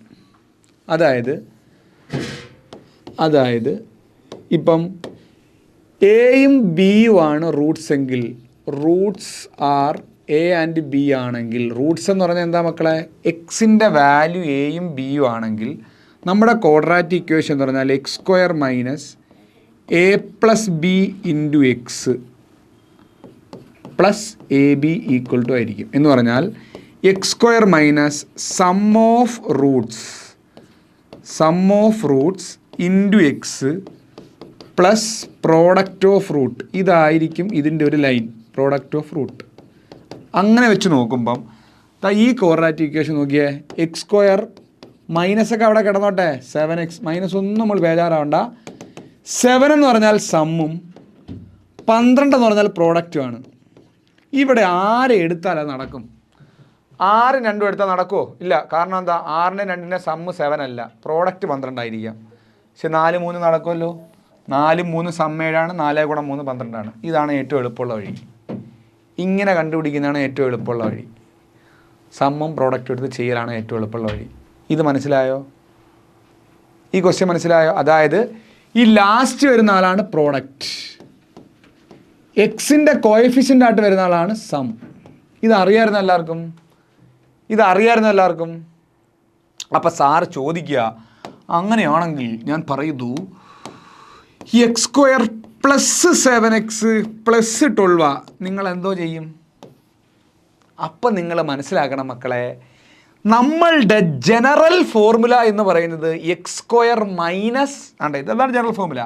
അതായത് ഇപ്പം എയും ബിയും ആണ് റൂട്ട്സ് എങ്കിൽ roots are A and B ആണെങ്കിൽ, റൂട്ട്സ് എന്ന് പറഞ്ഞാൽ എന്താ മക്കളെ? എക്സിൻ്റെ വാല്യൂ എയും ബിയും ആണെങ്കിൽ നമ്മുടെ ക്വാഡ്രാറ്റിക് ഇക്വേഷൻ എന്ന് പറഞ്ഞാൽ x square minus A plus B into x plus A B equal to ആയിരിക്കും. എന്ന് പറഞ്ഞാൽ x square minus sum of roots into x plus product of root. ഇതായിരിക്കും ഇതിൻ്റെ ഒരു ലൈൻ, പ്രോഡക്റ്റ് ഓഫ് റൂട്ട്. അങ്ങനെ വെച്ച് നോക്കുമ്പം ഈ ക്വാഡ്രാറ്റിക് ഇക്വേഷൻ നോക്കിയേ, എക്സ് സ്ക്വയർ മൈനസൊക്കെ അവിടെ കിടന്നോട്ടെ, 7x മൈനസ് ഒന്നും നമ്മൾ ബേജാറാവണ്ട. 7 എന്ന് പറഞ്ഞാൽ സമ്മും 12 എന്ന് പറഞ്ഞാൽ പ്രോഡക്റ്റുമാണ്. ഇവിടെ ആരെ എടുത്താൽ അത് നടക്കും? 6 2 എടുത്താൽ നടക്കുമോ? ഇല്ല. കാരണം എന്താ? 6 2 സമ്മ് 7 അല്ല, പ്രോഡക്റ്റ് 12 ആയിരിക്കാം. പക്ഷെ 4 3 നടക്കുമല്ലോ. 4 3 സം 7 4 × 3 12. ഇതാണ് ഏറ്റവും എളുപ്പമുള്ള വഴി. ഇങ്ങനെ കണ്ടുപിടിക്കുന്നതാണ് ഏറ്റവും എളുപ്പമുള്ള വഴി. സമ്മും പ്രോഡക്റ്റും എടുത്ത് ചെയ്യലാണ് ഏറ്റവും എളുപ്പമുള്ള വഴി. ഇത് മനസ്സിലായോ? ഈ ക്വസ്റ്റ്യൻ മനസ്സിലായോ? അതായത് ഈ ലാസ്റ്റ് വരുന്ന ആളാണ് പ്രോഡക്റ്റ്, എക്സിൻ്റെ കോഎഫിഷ്യൻ്റ് ആയിട്ട് വരുന്ന ആളാണ് സം. ഇതറിയായിരുന്നു എല്ലാവർക്കും? അപ്പം സാറ് ചോദിക്കുക, അങ്ങനെയാണെങ്കിൽ ഞാൻ പറയുന്നു എക്സ് സ്ക്വയർ +7x +12 നിങ്ങൾ എന്തോ ചെയ്യും? അപ്പം നിങ്ങൾ മനസ്സിലാക്കണം മക്കളെ, നമ്മളുടെ ജനറൽ ഫോർമുല എന്ന് പറയുന്നത് x² ആണ്ടെ, ഇതാണ് ജനറൽ ഫോർമുല.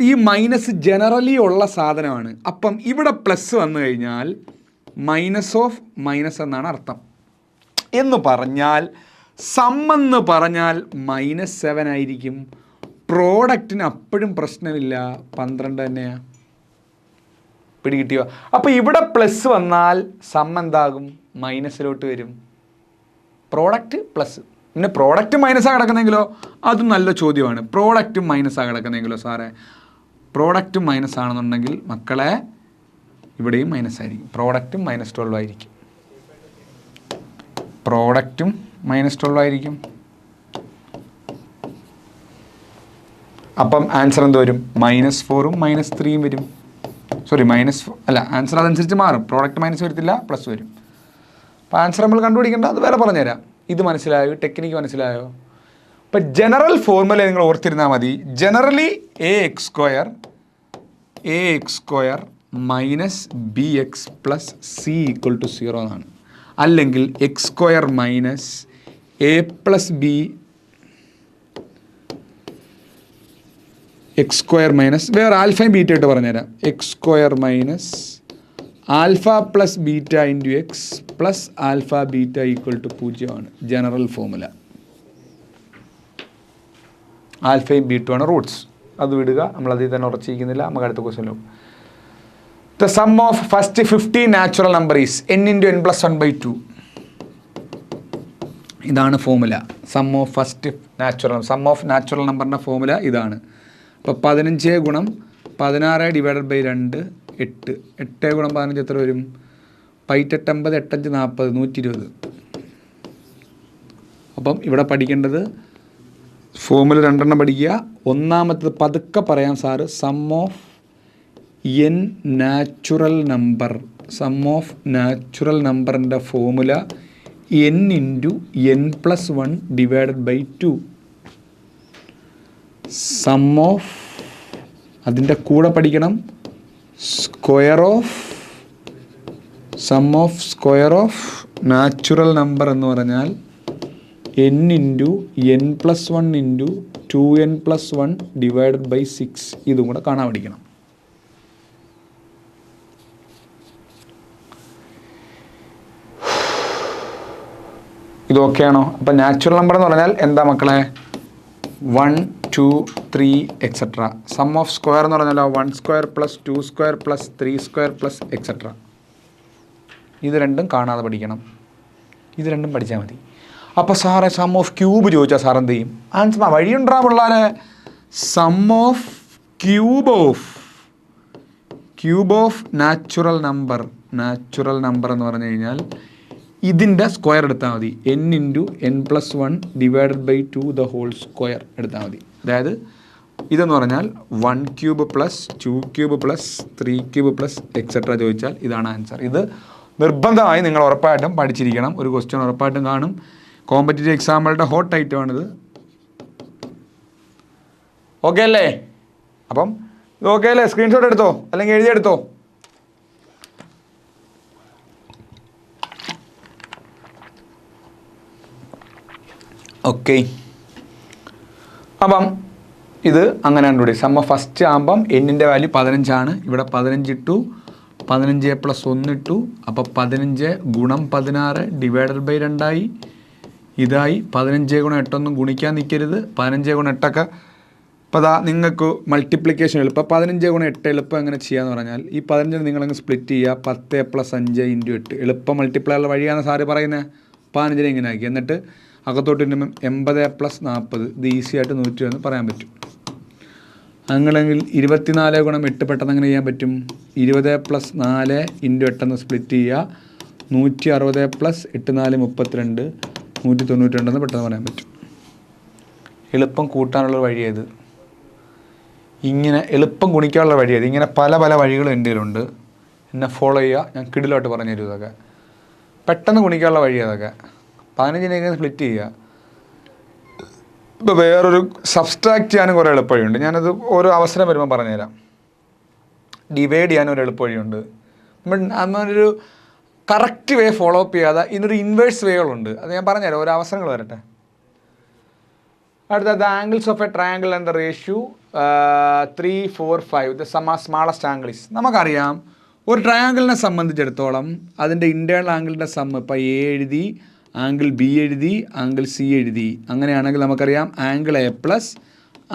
ഈ മൈനസ് ജനറലി ഉള്ള സാധനമാണ്. അപ്പം ഇവിടെ പ്ലസ് വന്നു കഴിഞ്ഞാൽ മൈനസ് ഓഫ് മൈനസ് എന്നാണ് അർത്ഥം. എന്ന് പറഞ്ഞാൽ സം എന്ന് പറഞ്ഞാൽ -7 ആയിരിക്കും. പ്രോഡക്റ്റിന് അപ്പോഴും പ്രശ്നമില്ല, 12 തന്നെയാണ്. പിടികിട്ടിയോ? അപ്പോൾ ഇവിടെ പ്ലസ് വന്നാൽ സം എന്താകും? മൈനസിലോട്ട് വരും. Product plus. പിന്നെ പ്രോഡക്റ്റ് മൈനസാണ് കിടക്കുന്നെങ്കിലോ? അതും നല്ല ചോദ്യമാണ്. പ്രോഡക്റ്റും മൈനസാണ് കിടക്കുന്നെങ്കിലോ സാറേ? പ്രോഡക്റ്റും മൈനസ് ആണെന്നുണ്ടെങ്കിൽ മക്കളെ ഇവിടെയും മൈനസ് ആയിരിക്കും. പ്രോഡക്റ്റും -12 ആയിരിക്കും. പ്രോഡക്റ്റും -12 ആയിരിക്കും. അപ്പം ആൻസർ എന്ത് വരും? -4ഉം -3ഉം വരും. സോറി ആൻസർ അതനുസരിച്ച് മാറും. പ്രോഡക്റ്റ് മൈനസ് വരത്തില്ല, പ്ലസ് വരും. അപ്പോൾ ആൻസർ നമ്മൾ കണ്ടുപിടിക്കേണ്ട, അത് വേറെ പറഞ്ഞുതരാം. ഇത് മനസ്സിലായോ? ടെക്നിക്ക് മനസ്സിലായോ? അപ്പം ജനറൽ ഫോർമുല നിങ്ങൾ ഓർത്തിരുന്നാൽ മതി. ജനറലി ax² -bx + c = 0 എന്നാണ്. അല്ലെങ്കിൽ x² - a + b x² വേറെ ആൽഫയും ബീറ്റ ആയിട്ട് പറഞ്ഞുതരാം. x² - alpha + beta × x + alpha beta = 0 ആണ് ജനറൽ ഫോർമുല. ആൽഫയും ബീറ്റുമാണ് റൂട്ട്സ്. അത് വിടുക, നമ്മളതിൽ തന്നെ ഉറച്ചിരിക്കുന്നില്ല. നമുക്ക് അടുത്ത ക്വസ്റ്റ്യൻ നോക്കാം. The sum of first 50 natural number is n × n + 1/2. ഇതാണ് ഫോർമുല. സം ഓഫ് നാച്ചുറൽ നമ്പറിൻ്റെ ഫോർമുല ഇതാണ്. അപ്പോൾ 15 × 16 ÷ 2 8. 8 × 15 എത്ര വരും? 8 50 8 5 40 120. അപ്പം ഇവിടെ പഠിക്കേണ്ടത് ഫോർമുല 2 പഠിക്കുക. ഒന്നാമത്തത് പതുക്കെ പറയാം സാറ്. സം ഓഫ് നാച്ചുറൽ നമ്പറിൻ്റെ formula n × n + 1 / 2. Sum of, അതിൻ്റെ കൂടെ പഠിക്കണം സ്ക്വയർ ഓഫ് നാച്ചുറൽ നമ്പർ എന്ന് പറഞ്ഞാൽ n × n + 1 × 2n + 1 / 6. ഇതും കൂടെ കാണാൻ പഠിക്കണം. ഇതൊക്കെയാണോ? അപ്പം നാച്ചുറൽ നമ്പർ എന്ന് പറഞ്ഞാൽ എന്താ മക്കളെ? 1 2 3 എക്സെട്ര. സം ഓഫ് സ്ക്വയർ എന്ന് പറഞ്ഞാലോ 1² + 2² + 3² + എക്സെട്ര. ഇത് രണ്ടും കാണാതെ പഠിക്കണം. ഇത് രണ്ടും പഠിച്ചാൽ മതി. അപ്പോൾ സാറേ സം ഓഫ് ക്യൂബ് ചോദിച്ചാൽ സാർ എന്ത് ചെയ്യും? ആൻസർ വഴിയുണ്ടാ പിള്ളേരെ. Sum of cube of natural number എന്ന് പറഞ്ഞു കഴിഞ്ഞാൽ ഇതിൻ്റെ സ്ക്വയർ എടുത്താൽ മതി. n × n + 1 / 2 the whole square എടുത്താൽ മതി. അതായത് ഇതെന്ന് പറഞ്ഞാൽ 1³ + 2³ + 3³ + എക്സെട്ര ചോദിച്ചാൽ ഇതാണ് ആൻസർ. ഇത് നിർബന്ധമായി നിങ്ങൾ ഉറപ്പായിട്ടും പഠിച്ചിരിക്കണം. ഒരു ക്വസ്റ്റ്യൻ ഉറപ്പായിട്ടും കാണും. കോമ്പറ്റേറ്റീവ് എക്സാമുകളുടെ ഹോട്ട് ഐറ്റമാണിത്. ഓക്കെ അല്ലേ? അപ്പം ഇത് ഓക്കെ അല്ലേ? സ്ക്രീൻഷോട്ട് എടുത്തോ അല്ലെങ്കിൽ എഴുതിയെടുത്തോ. ഓക്കെ, അപ്പം ഇത് അങ്ങനെ കണ്ടുപിടി. സം ഓഫ് ഫസ്റ്റ് ആകുമ്പം എന്നിൻ്റെ വാല്യൂ 15 ആണ്. ഇവിടെ 15 ഇട്ടു, 15 + 1 ഇട്ടു. അപ്പോൾ 15 × 16 / 2 ആയി. ഇതായി 15 × 8 ഒന്നും ഗുണിക്കാൻ നിൽക്കരുത്. 15 × 8 ഇപ്പോൾ അതാ നിങ്ങൾക്ക് മൾട്ടിപ്ലിക്കേഷൻ എളുപ്പം. 15 × 8 എളുപ്പം എങ്ങനെ ചെയ്യാന്ന് പറഞ്ഞാൽ ഈ 15 നിങ്ങളങ്ങ് സ്പ്ലിറ്റ് ചെയ്യുക. 10 + 5 × 8 എളുപ്പം മൾട്ടിപ്ലൈ ഉള്ള വഴിയാണ് സാറ് പറയുന്നത്. 15 ഇങ്ങനെ ആക്കി. എന്നിട്ട് അകത്തോട്ട് 80 + 40 ഇത് ഈസി ആയിട്ട് 120 പറയാൻ പറ്റും. അങ്ങനെയെങ്കിൽ 24 × 8 പെട്ടെന്ന് അങ്ങനെ ചെയ്യാൻ പറ്റും. 20 + 4 × 8 സ്പ്ലിറ്റ് ചെയ്യുക. 160 + 8 4 32 192 പെട്ടെന്ന് പറയാൻ പറ്റും. എളുപ്പം കൂട്ടാനുള്ള വഴിയത്. ഇങ്ങനെ എളുപ്പം ഗുണിക്കാനുള്ള വഴിയത്. ഇങ്ങനെ പല വഴികളും എൻ്റെ കയ്യിലുണ്ട്. എന്നെ ഫോളോ ചെയ്യുക. ഞാൻ കിടിലോട്ട് പറഞ്ഞു തരും. ഇതൊക്കെ പെട്ടെന്ന് ഗുണിക്കാനുള്ള വഴി. അതൊക്കെ 15 സ്പ്ലിറ്റ് ചെയ്യുക. ഇപ്പോൾ വേറൊരു സബ്സ്ട്രാക്ട് ചെയ്യാനും കുറേ എളുപ്പവഴിയുണ്ട്. ഞാനത് ഓരോ അവസരം വരുമ്പോൾ പറഞ്ഞുതരാം. ഡിവൈഡ് ചെയ്യാനും ഒരു എളുപ്പവഴിയുണ്ട്. നമ്മളൊരു കറക്റ്റ് വേ ഫോളോ അപ്പ് ചെയ്യാതെ ഇതിനൊരു ഇൻവേഴ്സ് വേകളുണ്ട്. അത് ഞാൻ പറഞ്ഞുതരാം, ഓരോ അവസരങ്ങൾ വരട്ടെ. അടുത്ത the angles of A triangle and the ratio 3, 4, 5 the smallest angle is. നമുക്കറിയാം ഒരു ട്രയാങ്കിളിനെ സംബന്ധിച്ചിടത്തോളം അതിൻ്റെ ഇൻറ്റേർണൽ ആംഗിളിൻ്റെ സമ്മ് ഇപ്പോൾ എ എഴുതി, ആംഗിൾ ബി എഴുതി, ആംഗിൾ സി എഴുതി. അങ്ങനെയാണെങ്കിൽ നമുക്കറിയാം angle A plus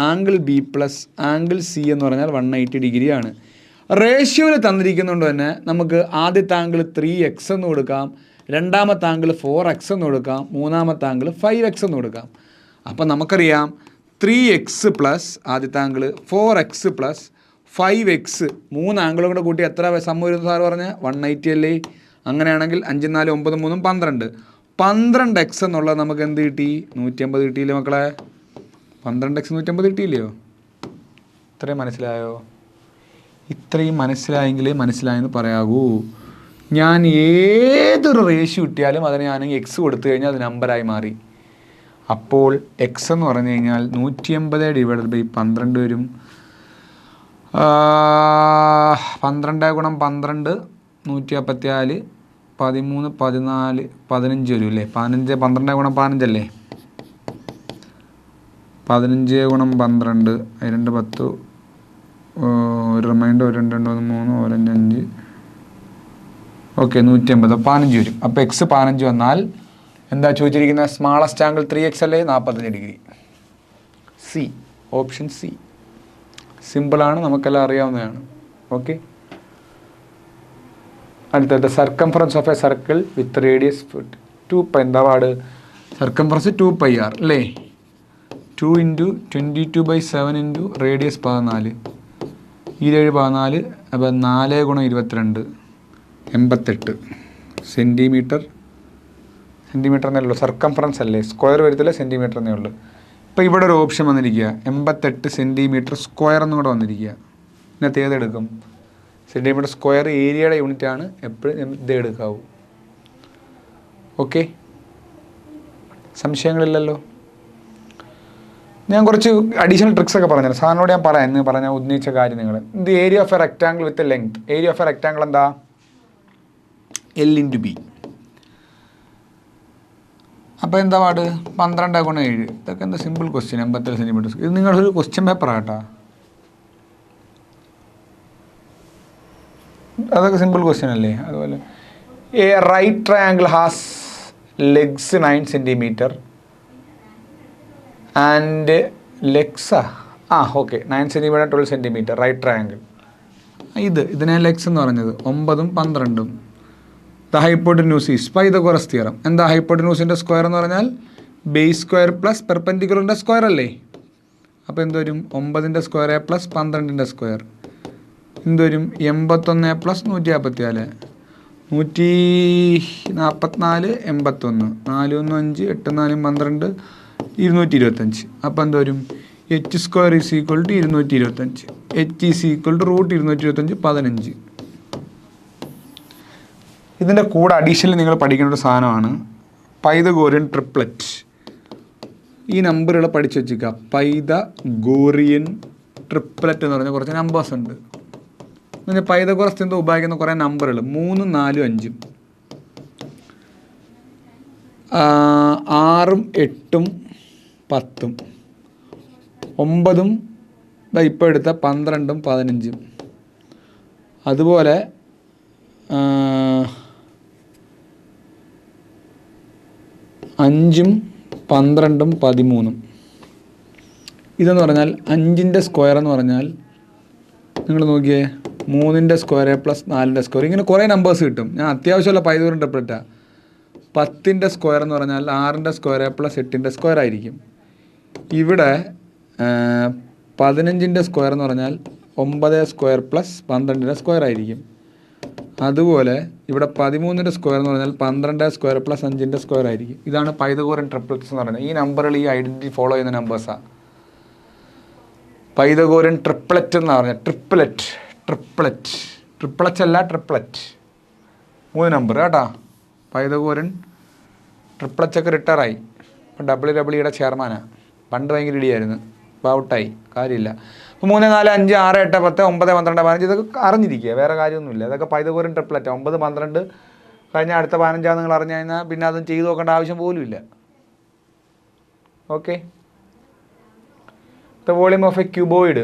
angle B plus angle C എന്ന് പറഞ്ഞാൽ 180 ഡിഗ്രിയാണ്. റേഷ്യോയിൽ തന്നിരിക്കുന്നതുകൊണ്ട് തന്നെ നമുക്ക് ആദ്യത്തെ ആംഗിൾ 3x എന്ന് കൊടുക്കാം, രണ്ടാമത്തെ ആംഗിൾ 4x എന്ന് കൊടുക്കാം, മൂന്നാമത്തെ ആംഗിൾ 5x എന്ന് കൊടുക്കാം. അപ്പം നമുക്കറിയാം 3x പ്ലസ് ആദ്യത്തെ ആംഗിൾ 4x പ്ലസ് 5x, 3 ആംഗിളും കൂടെ കൂട്ടി എത്ര സമ്മ് വരുന്നു സാർ പറഞ്ഞ 180 അല്ലേ? അങ്ങനെയാണെങ്കിൽ 5, 4, 9, 3, 12. 12x എന്നുള്ളത് നമുക്ക് എന്ത് കിട്ടി? 150 കിട്ടിയില്ലേ മക്കളെ? 12x 150 കിട്ടിയില്ലയോ? ഇത്രയും മനസ്സിലായോ? ഇത്രയും മനസ്സിലായെങ്കിലേ മനസ്സിലായെന്ന് പറയാവൂ. ഞാൻ ഏതൊരു റേഷ്യോ കിട്ടിയാലും അതിന് ഞാനെങ്കിൽ എക്സ് കൊടുത്തു കഴിഞ്ഞാൽ അത് നമ്പറായി മാറി. അപ്പോൾ എക്സ് എന്ന് പറഞ്ഞു കഴിഞ്ഞാൽ 150 ഡിവൈഡഡ് ബൈ 12 വരും. 12 ഗുണം 12 154, 13, 14, 15 വരും അല്ലേ? 15, 12 ഗുണം 15 അല്ലേ? 15 ഗുണം 12, 2, 10, ഒരു റിമൈൻഡർ, 1, 2, 3, 4, 5, ഓക്കെ 150, 15 വരും. അപ്പോൾ എക്സ് 15 വന്നാൽ എന്താ ചോദിച്ചിരിക്കുന്നത്? സ്മാളസ്റ്റ് ആംഗിൾ 3x അല്ലേ? 45 ഡിഗ്രി. C, option C. സിമ്പിളാണ്, നമുക്കെല്ലാം അറിയാവുന്നതാണ്. ഓക്കെ. അടുത്തത് circumference of a circle with radius 2π. എന്താ പാട്? സർക്കംഫറൻസ് 2πr അല്ലേ? 2 × 22/7 × റേഡിയസ് 14, 7 14, അപ്പോൾ 4 × 22 88 സെൻറ്റിമീറ്റർ. സെൻറ്റിമീറ്റർ എന്നേ ഉള്ളൂ, സർക്കംഫറൻസ് അല്ലേ, സ്ക്വയർ വരത്തില്ല, സെൻറ്റിമീറ്റർ എന്നേ ഉള്ളൂ. ഇപ്പോൾ ഇവിടെ ഒരു ഓപ്ഷൻ വന്നിരിക്കുക 88 സെൻറ്റിമീറ്റർ സ്ക്വയർ എന്നും കൂടെ വന്നിരിക്കുക. ഇതിനകത്ത് ഏതെടുക്കും? സെൻറ്റിമീറ്റർ സ്ക്വയർ ഏരിയയുടെ യൂണിറ്റാണ്, എപ്പോഴും ഇതേ എടുക്കാവൂ. ഓക്കെ, സംശയങ്ങളില്ലല്ലോ. ഞാൻ കുറച്ച് അഡീഷണൽ ട്രിക്സ് ഒക്കെ പറഞ്ഞുതരാം. സാറിനോട് ഞാൻ പറയാം എന്ന് പറഞ്ഞാൽ ഉന്നയിച്ച കാര്യം നിങ്ങൾ. ഇത് area of A rectangle with length. Area of A rectangle എന്താ? L × B. അപ്പോൾ എന്താ പാട്? 12 × 7. ഇതൊക്കെ എന്താ സിമ്പിൾ ക്വസ്റ്റ്യൻ. 87 സെൻറ്റിമീറ്റർ. ഇത് നിങ്ങളൊരു ക്വസ്റ്റ്യൻ പേപ്പറാണ് കേട്ടോ. അതൊക്കെ സിമ്പിൾ ക്വസ്റ്റ്യൻ അല്ലേ? അതുപോലെ a right triangle has legs 9 centimetre and ലെഗ്സാ okay 9 centimetre 12 centimetre right triangle. ഇതിനെ ലെഗ്സ് എന്ന് പറഞ്ഞത് 9ഉം 12ഉം. The hypotenuse is Pythagoras theorem. എന്താ ഹൈപ്പോട്ടന്യൂസിൻ്റെ സ്ക്വയർ എന്ന് പറഞ്ഞാൽ ബേസ് സ്ക്വയർ പ്ലസ് പെർപെൻഡിക്കുലറിൻ്റെ സ്ക്വയർ അല്ലേ? അപ്പോൾ എന്തുവരും? 9ൻ്റെ സ്ക്വയർ പ്ലസ് 12ൻ്റെ സ്ക്വയർ എന്തുവരും? 81 പ്ലസ് 154, 144, 81, 4, 1, 5, 8, 4, 12, 225. അപ്പോൾ എന്തുവരും? h² = 225, h √225, 15. ഇതിൻ്റെ കൂടെ അഡീഷണലി നിങ്ങൾ പഠിക്കേണ്ട ഒരു സാധനമാണ് പൈതഗോറിയൻ ട്രിപ്ലറ്റ്. ഈ നമ്പറുകൾ പഠിച്ചു വെച്ചിരിക്കുക. പൈതഗോറിയൻ ട്രിപ്ലറ്റ് എന്ന് പറഞ്ഞാൽ കുറച്ച് നമ്പേഴ്സ് ഉണ്ട്. എന്നുവെച്ചാൽ പൈതഗോറസ് തിയറം ഉപയോഗിക്കുന്ന കുറേ നമ്പറുകൾ 3, 4, 5, 6, 8, 10, 9, ഇപ്പോൾ എടുത്ത 12, 15. അതുപോലെ 5, 12, 13. ഇതെന്ന് പറഞ്ഞാൽ 5ൻ്റെ സ്ക്വയർ എന്ന് പറഞ്ഞാൽ നിങ്ങൾ നോക്കിയേ 3ൻ്റെ സ്ക്വയർ പ്ലസ് 4ൻ്റെ സ്ക്വയർ. ഇങ്ങനെ കുറേ നമ്പേഴ്സ് കിട്ടും. ഞാൻ അത്യാവശ്യമുള്ള പൈതഗോറിയൻ ട്രിപ്ലറ്റാണ്. 10ൻ്റെ സ്ക്വയർ എന്ന് പറഞ്ഞാൽ 6ൻ്റെ സ്ക്വയർ പ്ലസ് 8ൻ്റെ സ്ക്വയർ ആയിരിക്കും. ഇവിടെ 15ൻ്റെ സ്ക്വയർ എന്ന് പറഞ്ഞാൽ 9 സ്ക്വയർ പ്ലസ് 12ൻ്റെ സ്ക്വയർ ആയിരിക്കും. അതുപോലെ ഇവിടെ 13ൻ്റെ സ്ക്വയർ എന്ന് പറഞ്ഞാൽ 12 സ്ക്വയർ പ്ലസ് 5ൻ്റെ സ്ക്വയർ ആയിരിക്കും. ഇതാണ് പൈതഗോറിയൻ ട്രിപ്ലറ്റ്സ് എന്ന് പറയുന്നത്. ഈ നമ്പറുകൾ ഈ ഐഡൻറ്റിറ്റി ഫോളോ ചെയ്യുന്ന നമ്പേഴ്സാണ്. പൈതഗോറിയൻ ട്രിപ്ലറ്റ് എന്ന് പറഞ്ഞാൽ ട്രിപ്ലറ്റ് അല്ല ട്രിപ്ലറ്റ്. 3 നമ്പർ കേട്ടോ. പൈതഗോറിയൻ ട്രിപ്ലറ്റൊക്കെ റിട്ടയറായി. ഇപ്പോൾ WWE ചെയർമാനാണ്. പണ്ട് ഭയങ്കര ഇടിയായിരുന്നു, ഇപ്പോൾ ഔട്ടായി, കാര്യമില്ല. അപ്പോൾ 3, 4, 5, 6, 8, 10, 9, 12, 15 ഇതൊക്കെ അറിഞ്ഞിരിക്കുക, വേറെ കാര്യമൊന്നുമില്ല. ഇതൊക്കെ പൈതഗോറിയൻ ട്രിപ്ലറ്റ്. 9, 12 കഴിഞ്ഞ അടുത്ത 15 നിങ്ങൾ അറിഞ്ഞു കഴിഞ്ഞാൽ പിന്നെ അതും ചെയ്ത് നോക്കേണ്ട ആവശ്യം പോലും ഇല്ല. Okay. The volume of A cuboid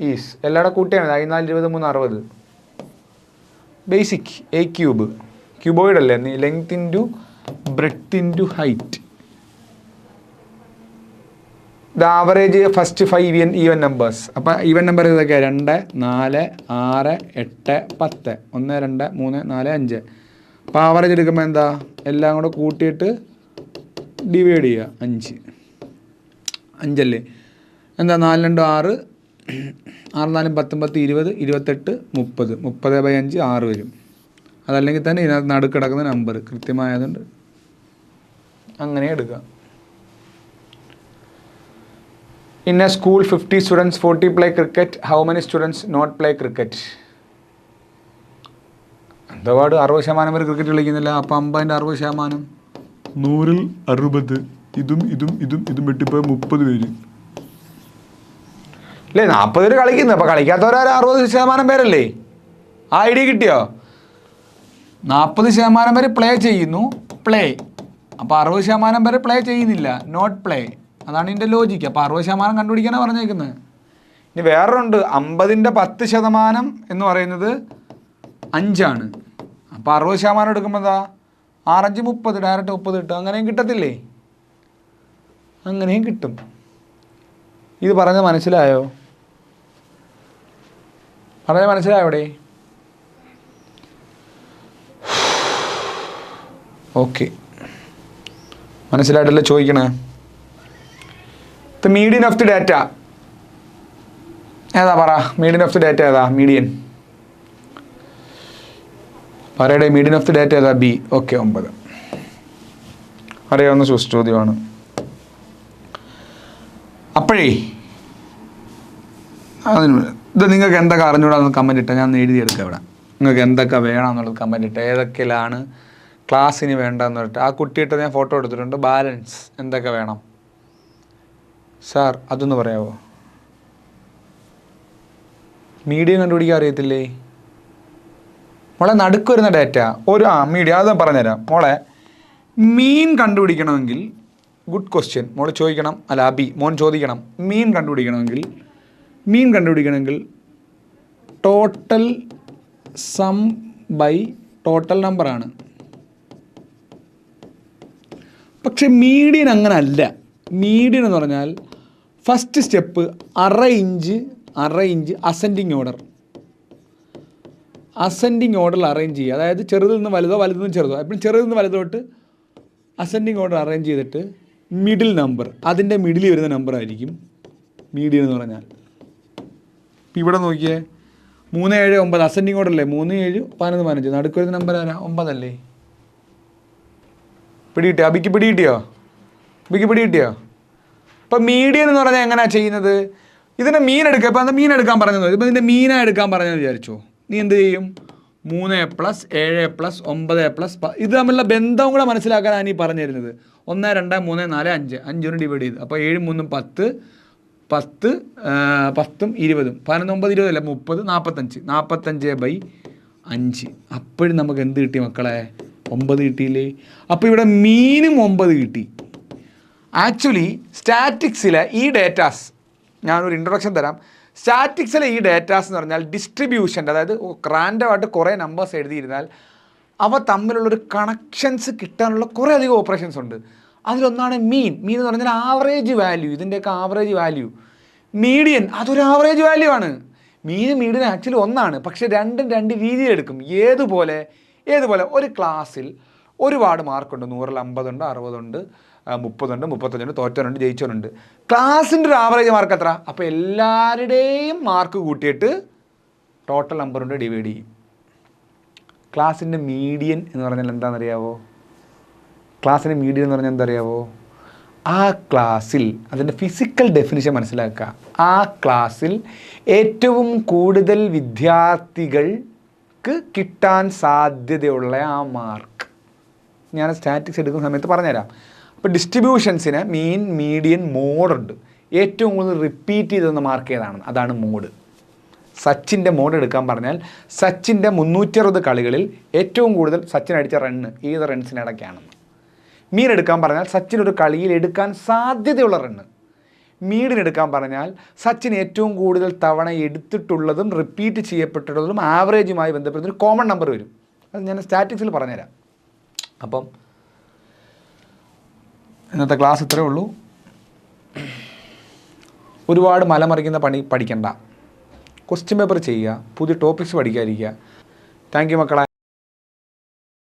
is എല്ലാവരുടെ കൂട്ടിയാണ് 14, 23, 60. ബേസിക് എ ക്യൂബ്, ക്യൂബോയിഡ് അല്ലേ, length into breadth into height. The average first 5 even numbers. അപ്പോൾ ഈവൻ നമ്പർ ഇതൊക്കെയാണ് 2, 4, 6, 8, 10, 1, 2, 3, 4, 5. അപ്പോൾ ആവറേജ് എടുക്കുമ്പോൾ എന്താ, എല്ലാം കൂടെ കൂട്ടിയിട്ട് ഡിവൈഡ് ചെയ്യുക. 5 അല്ലേ, എന്താ 4, 2, 6, 6, 4, 19, 20, 28, 30, 30/5 6 വരും. അതല്ലെങ്കിൽ തന്നെ ഇതിനകത്ത് നടുക്കിടക്കുന്ന നമ്പർ കൃത്യമായതുകൊണ്ട് അങ്ങനെ എടുക്കുക. In a school 50 students 40 play cricket, how many students not play cricket? എന്താപാട് 60% വരെ ക്രിക്കറ്റ് കളിക്കുന്നില്ല. അപ്പം 50ൻ്റെ 60%, 100ൽ 60, ഇതും വെട്ടിപ്പോയി 30 പേര് അല്ലേ, 40 പേര് കളിക്കുന്നത്. അപ്പോൾ കളിക്കാത്തവരാരും 60% പേരല്ലേ. ആ ഐഡിയ കിട്ടിയോ? 40% പേര് പ്ലേ ചെയ്യുന്നു, പ്ലേ. അപ്പോൾ 60% പേര് പ്ലേ ചെയ്യുന്നില്ല, നോട്ട് പ്ലേ. അതാണ് ഇതിൻ്റെ ലോജിക്ക്. അപ്പോൾ 60% കണ്ടുപിടിക്കാനാണ് പറഞ്ഞേക്കുന്നത്. ഇനി വേറൊണ്ട്, 50ൻ്റെ 10% എന്ന് പറയുന്നത് 5 അപ്പോൾ 60% എടുക്കുമ്പോൾ എന്താ, 6, 5, 30, ഡയറക്റ്റ് 30 കിട്ടും. അങ്ങനെയും കിട്ടത്തില്ലേ, അങ്ങനെയും കിട്ടും. ഇത് പറഞ്ഞത് മനസ്സിലായോ? പറഞ്ഞത് മനസ്സിലായോ ഇവിടെ? ഓക്കെ, മനസ്സിലായിട്ടല്ലേ ചോദിക്കണേ. The median of the data ഏതാ പറ? മീഡിയൻ ഓഫ് ദി ഡാറ്റ ഏതാ? മീഡിയൻ പറയടേ. മീഡിയൻ ഓഫ് ദി ഡാറ്റ ഏതാ? ബി. ഓക്കെ, 9. അറിയാവുന്ന ചോദ്യമാണ്. അപ്പോഴേ അതിന് ഇത് നിങ്ങൾക്ക് എന്തൊക്കെ അറിഞ്ഞൂടാന്ന് കമൻറ്റ് ഇട്ടാൽ ഞാൻ എഴുതിയെടുക്കാം ഇവിടെ. നിങ്ങൾക്ക് എന്തൊക്കെ വേണം എന്നുള്ളത് കമൻറ്റ് ഇട്ടാൽ, ഏതൊക്കെയാണ് ക്ലാസ്സിന് വേണ്ടതെന്ന് പറഞ്ഞിട്ട് ആ കുട്ടിയിട്ട് ഞാൻ ഫോട്ടോ എടുത്തിട്ടുണ്ട്. ബാലൻസ് എന്തൊക്കെ വേണം സാർ അതൊന്ന് പറയാമോ? മീഡിയം കണ്ടുപിടിക്കാൻ അറിയത്തില്ലേ മോളെ? നടുക്ക് വരുന്ന ഡാറ്റ ഒരു മീഡിയം, അത് പറഞ്ഞുതരാം മോളെ. മീൻ കണ്ടുപിടിക്കണമെങ്കിൽ, ഗുഡ് ക്വസ്റ്റ്യൻ മോൾ ചോദിക്കണം, അല്ല അബി മോൻ ചോദിക്കണം. മീൻ കണ്ടുപിടിക്കണമെങ്കിൽ ടോട്ടൽ സം ബൈ ടോട്ടൽ നമ്പറാണ്. പക്ഷെ മീഡിയൻ അങ്ങനെ അല്ല. മീഡിയൻ എന്ന് പറഞ്ഞാൽ ഫസ്റ്റ് സ്റ്റെപ്പ് അറേഞ്ച് അസെൻഡിങ് ഓർഡറിൽ അറേഞ്ച് ചെയ്യുക. അതായത് ചെറുതിൽ നിന്ന് വലുതോ വലുതിൽ നിന്ന് ചെറുതോ, എപ്പോഴും ചെറുതിൽ നിന്ന് വലുതോട്ട് അസെൻഡിങ് ഓർഡർ അറേഞ്ച് ചെയ്തിട്ട് മിഡിൽ നമ്പർ, അതിൻ്റെ മിഡിൽ വരുന്ന നമ്പർ ആയിരിക്കും മീഡിയൻ എന്ന് പറഞ്ഞാൽ. ഇപ്പം ഇവിടെ നോക്കിയേ, 3, 7, 9 അസെൻഡിങ് ഓർഡർ അല്ലേ? 3, 7, 11, 15 നടുക്ക് വരുന്ന നമ്പർ ആരാ? 9 അല്ലേ? പിടികിട്ടിയോ? അബിക്ക് പിടികിട്ടിയോ? ഇപ്പം മീഡിയൻ എന്ന് പറഞ്ഞാൽ എങ്ങനെയാണ് ചെയ്യുന്നത്? ഇതിൻ്റെ മീൻ എടുക്കുക. ഇപ്പം അത് മീൻ എടുക്കാൻ പറഞ്ഞത്, ഇപ്പം ഇതിൻ്റെ മീനാണ് എടുക്കാൻ പറഞ്ഞതെന്ന് വിചാരിച്ചോ. നീ എന്ത് ചെയ്യും? 3 + 7 + 9 + ഇത് തമ്മിലുള്ള ബന്ധവും കൂടെ മനസ്സിലാക്കാനാണ് ഈ പറഞ്ഞു തരുന്നത്. 1, 2, 3, 4, 5 5 ഡിവൈഡ് ചെയ്ത്, അപ്പോൾ 7, 3, 10 10 10 20 11 9 20 അല്ല 30 45 45/5. അപ്പോഴും നമുക്ക് എന്ത് കിട്ടി മക്കളെ? 9 കിട്ടിയില്ലേ? അപ്പോൾ ഇവിടെ മീനും 9 കിട്ടി. ആക്ച്വലി സ്റ്റാറ്റിക്സിലെ ഈ ഡേറ്റാസ്, ഞാനൊരു ഇൻട്രൊഡക്ഷൻ തരാം. സ്റ്റാറ്റിക്സിലെ ഈ ഡേറ്റാസ് എന്ന് പറഞ്ഞാൽ ഡിസ്ട്രിബ്യൂഷൻ്റെ, അതായത് റാൻഡമായിട്ട് കുറേ നമ്പേഴ്സ് എഴുതിയിരുന്നാൽ അവ തമ്മിലുള്ളൊരു കണക്ഷൻസ് കിട്ടാനുള്ള കുറേ അധികം ഓപ്പറേഷൻസ് ഉണ്ട്. അതിലൊന്നാണ് മീൻ എന്ന് പറഞ്ഞാൽ ആവറേജ് വാല്യൂ. ഇതിൻ്റെയൊക്കെ ആവറേജ് വാല്യൂ. മീഡിയൻ അതൊരു ആവറേജ് വാല്യൂ ആണ്. മീഡിയൻ ആക്ച്വലി ഒന്നാണ്, പക്ഷേ രണ്ടും രണ്ട് രീതിയിലെടുക്കും. ഏതുപോലെ ഒരു ക്ലാസ്സിൽ ഒരുപാട് മാർക്കുണ്ട്. 100ൽ 50 ഉണ്ട്, 60 ഉണ്ട്, 30 ഉണ്ട്, 35 ഉണ്ട്, തോറ്റവനുണ്ട്, ജയിച്ചവനുണ്ട്. ക്ലാസ്സിൻ്റെ ഒരു ആവറേജ് മാർക്ക് എത്ര? അപ്പോൾ എല്ലാവരുടെയും മാർക്ക് കൂട്ടിയിട്ട് ടോട്ടൽ നമ്പർ കൊണ്ട് ഡിവൈഡ് ചെയ്യും. ക്ലാസ്സിൻ്റെ മീഡിയൻ എന്ന് പറഞ്ഞാൽ എന്താണെന്നറിയാവോ? ക്ലാസ്സിൻ്റെ മീഡിയൻ എന്ന് പറഞ്ഞാൽ എന്താ അറിയാവോ? ആ ക്ലാസ്സിൽ, അതിൻ്റെ ഫിസിക്കൽ ഡെഫിനിഷൻ മനസ്സിലാക്കുക, ആ ക്ലാസ്സിൽ ഏറ്റവും കൂടുതൽ വിദ്യാർത്ഥികൾക്ക് കിട്ടാൻ സാധ്യതയുള്ള ആ മാർക്ക്. ഞാൻ സ്റ്റാറ്റിക്സ് എടുക്കുന്ന സമയത്ത് പറഞ്ഞുതരാം. ഇപ്പോൾ ഡിസ്ട്രിബ്യൂഷൻസിന് മീൻ, മീഡിയൻ, മോഡുണ്ട്. ഏറ്റവും കൂടുതൽ റിപ്പീറ്റ് ചെയ്തെന്ന് മാർക്ക് ചെയ്തതാണ്, അതാണ് മോഡ്. സച്ചിൻ്റെ മോഡ് എടുക്കാൻ പറഞ്ഞാൽ സച്ചിൻ്റെ 360 കളികളിൽ ഏറ്റവും കൂടുതൽ സച്ചിൻ അടിച്ച റണ്ണ് ഏത് റൺസിനിടയ്ക്കാണെന്ന്. മീൻ എടുക്കാൻ പറഞ്ഞാൽ സച്ചിൻ ഒരു കളിയിൽ എടുക്കാൻ സാധ്യതയുള്ള റണ്ണ്. മീഡിനെടുക്കാൻ പറഞ്ഞാൽ സച്ചിൻ ഏറ്റവും കൂടുതൽ തവണ എടുത്തിട്ടുള്ളതും റിപ്പീറ്റ് ചെയ്യപ്പെട്ടിട്ടുള്ളതും ആവറേജുമായി ബന്ധപ്പെടുന്നൊരു കോമൺ നമ്പർ വരും. അത് ഞാൻ സ്റ്റാറ്റിക്സിൽ പറഞ്ഞുതരാം. അപ്പം ഇന്നത്തെ ക്ലാസ് ഇത്രയേ ഉള്ളൂ. ഒരുപാട് മലമറിക്കുന്ന പണി പഠിക്കണ്ട. ക്വസ്റ്റ്യൻ പേപ്പർ ചെയ്യുക, പുതിയ ടോപ്പിക്സ് പഠിക്കാതിരിക്കുക. താങ്ക് യു മക്കളെ.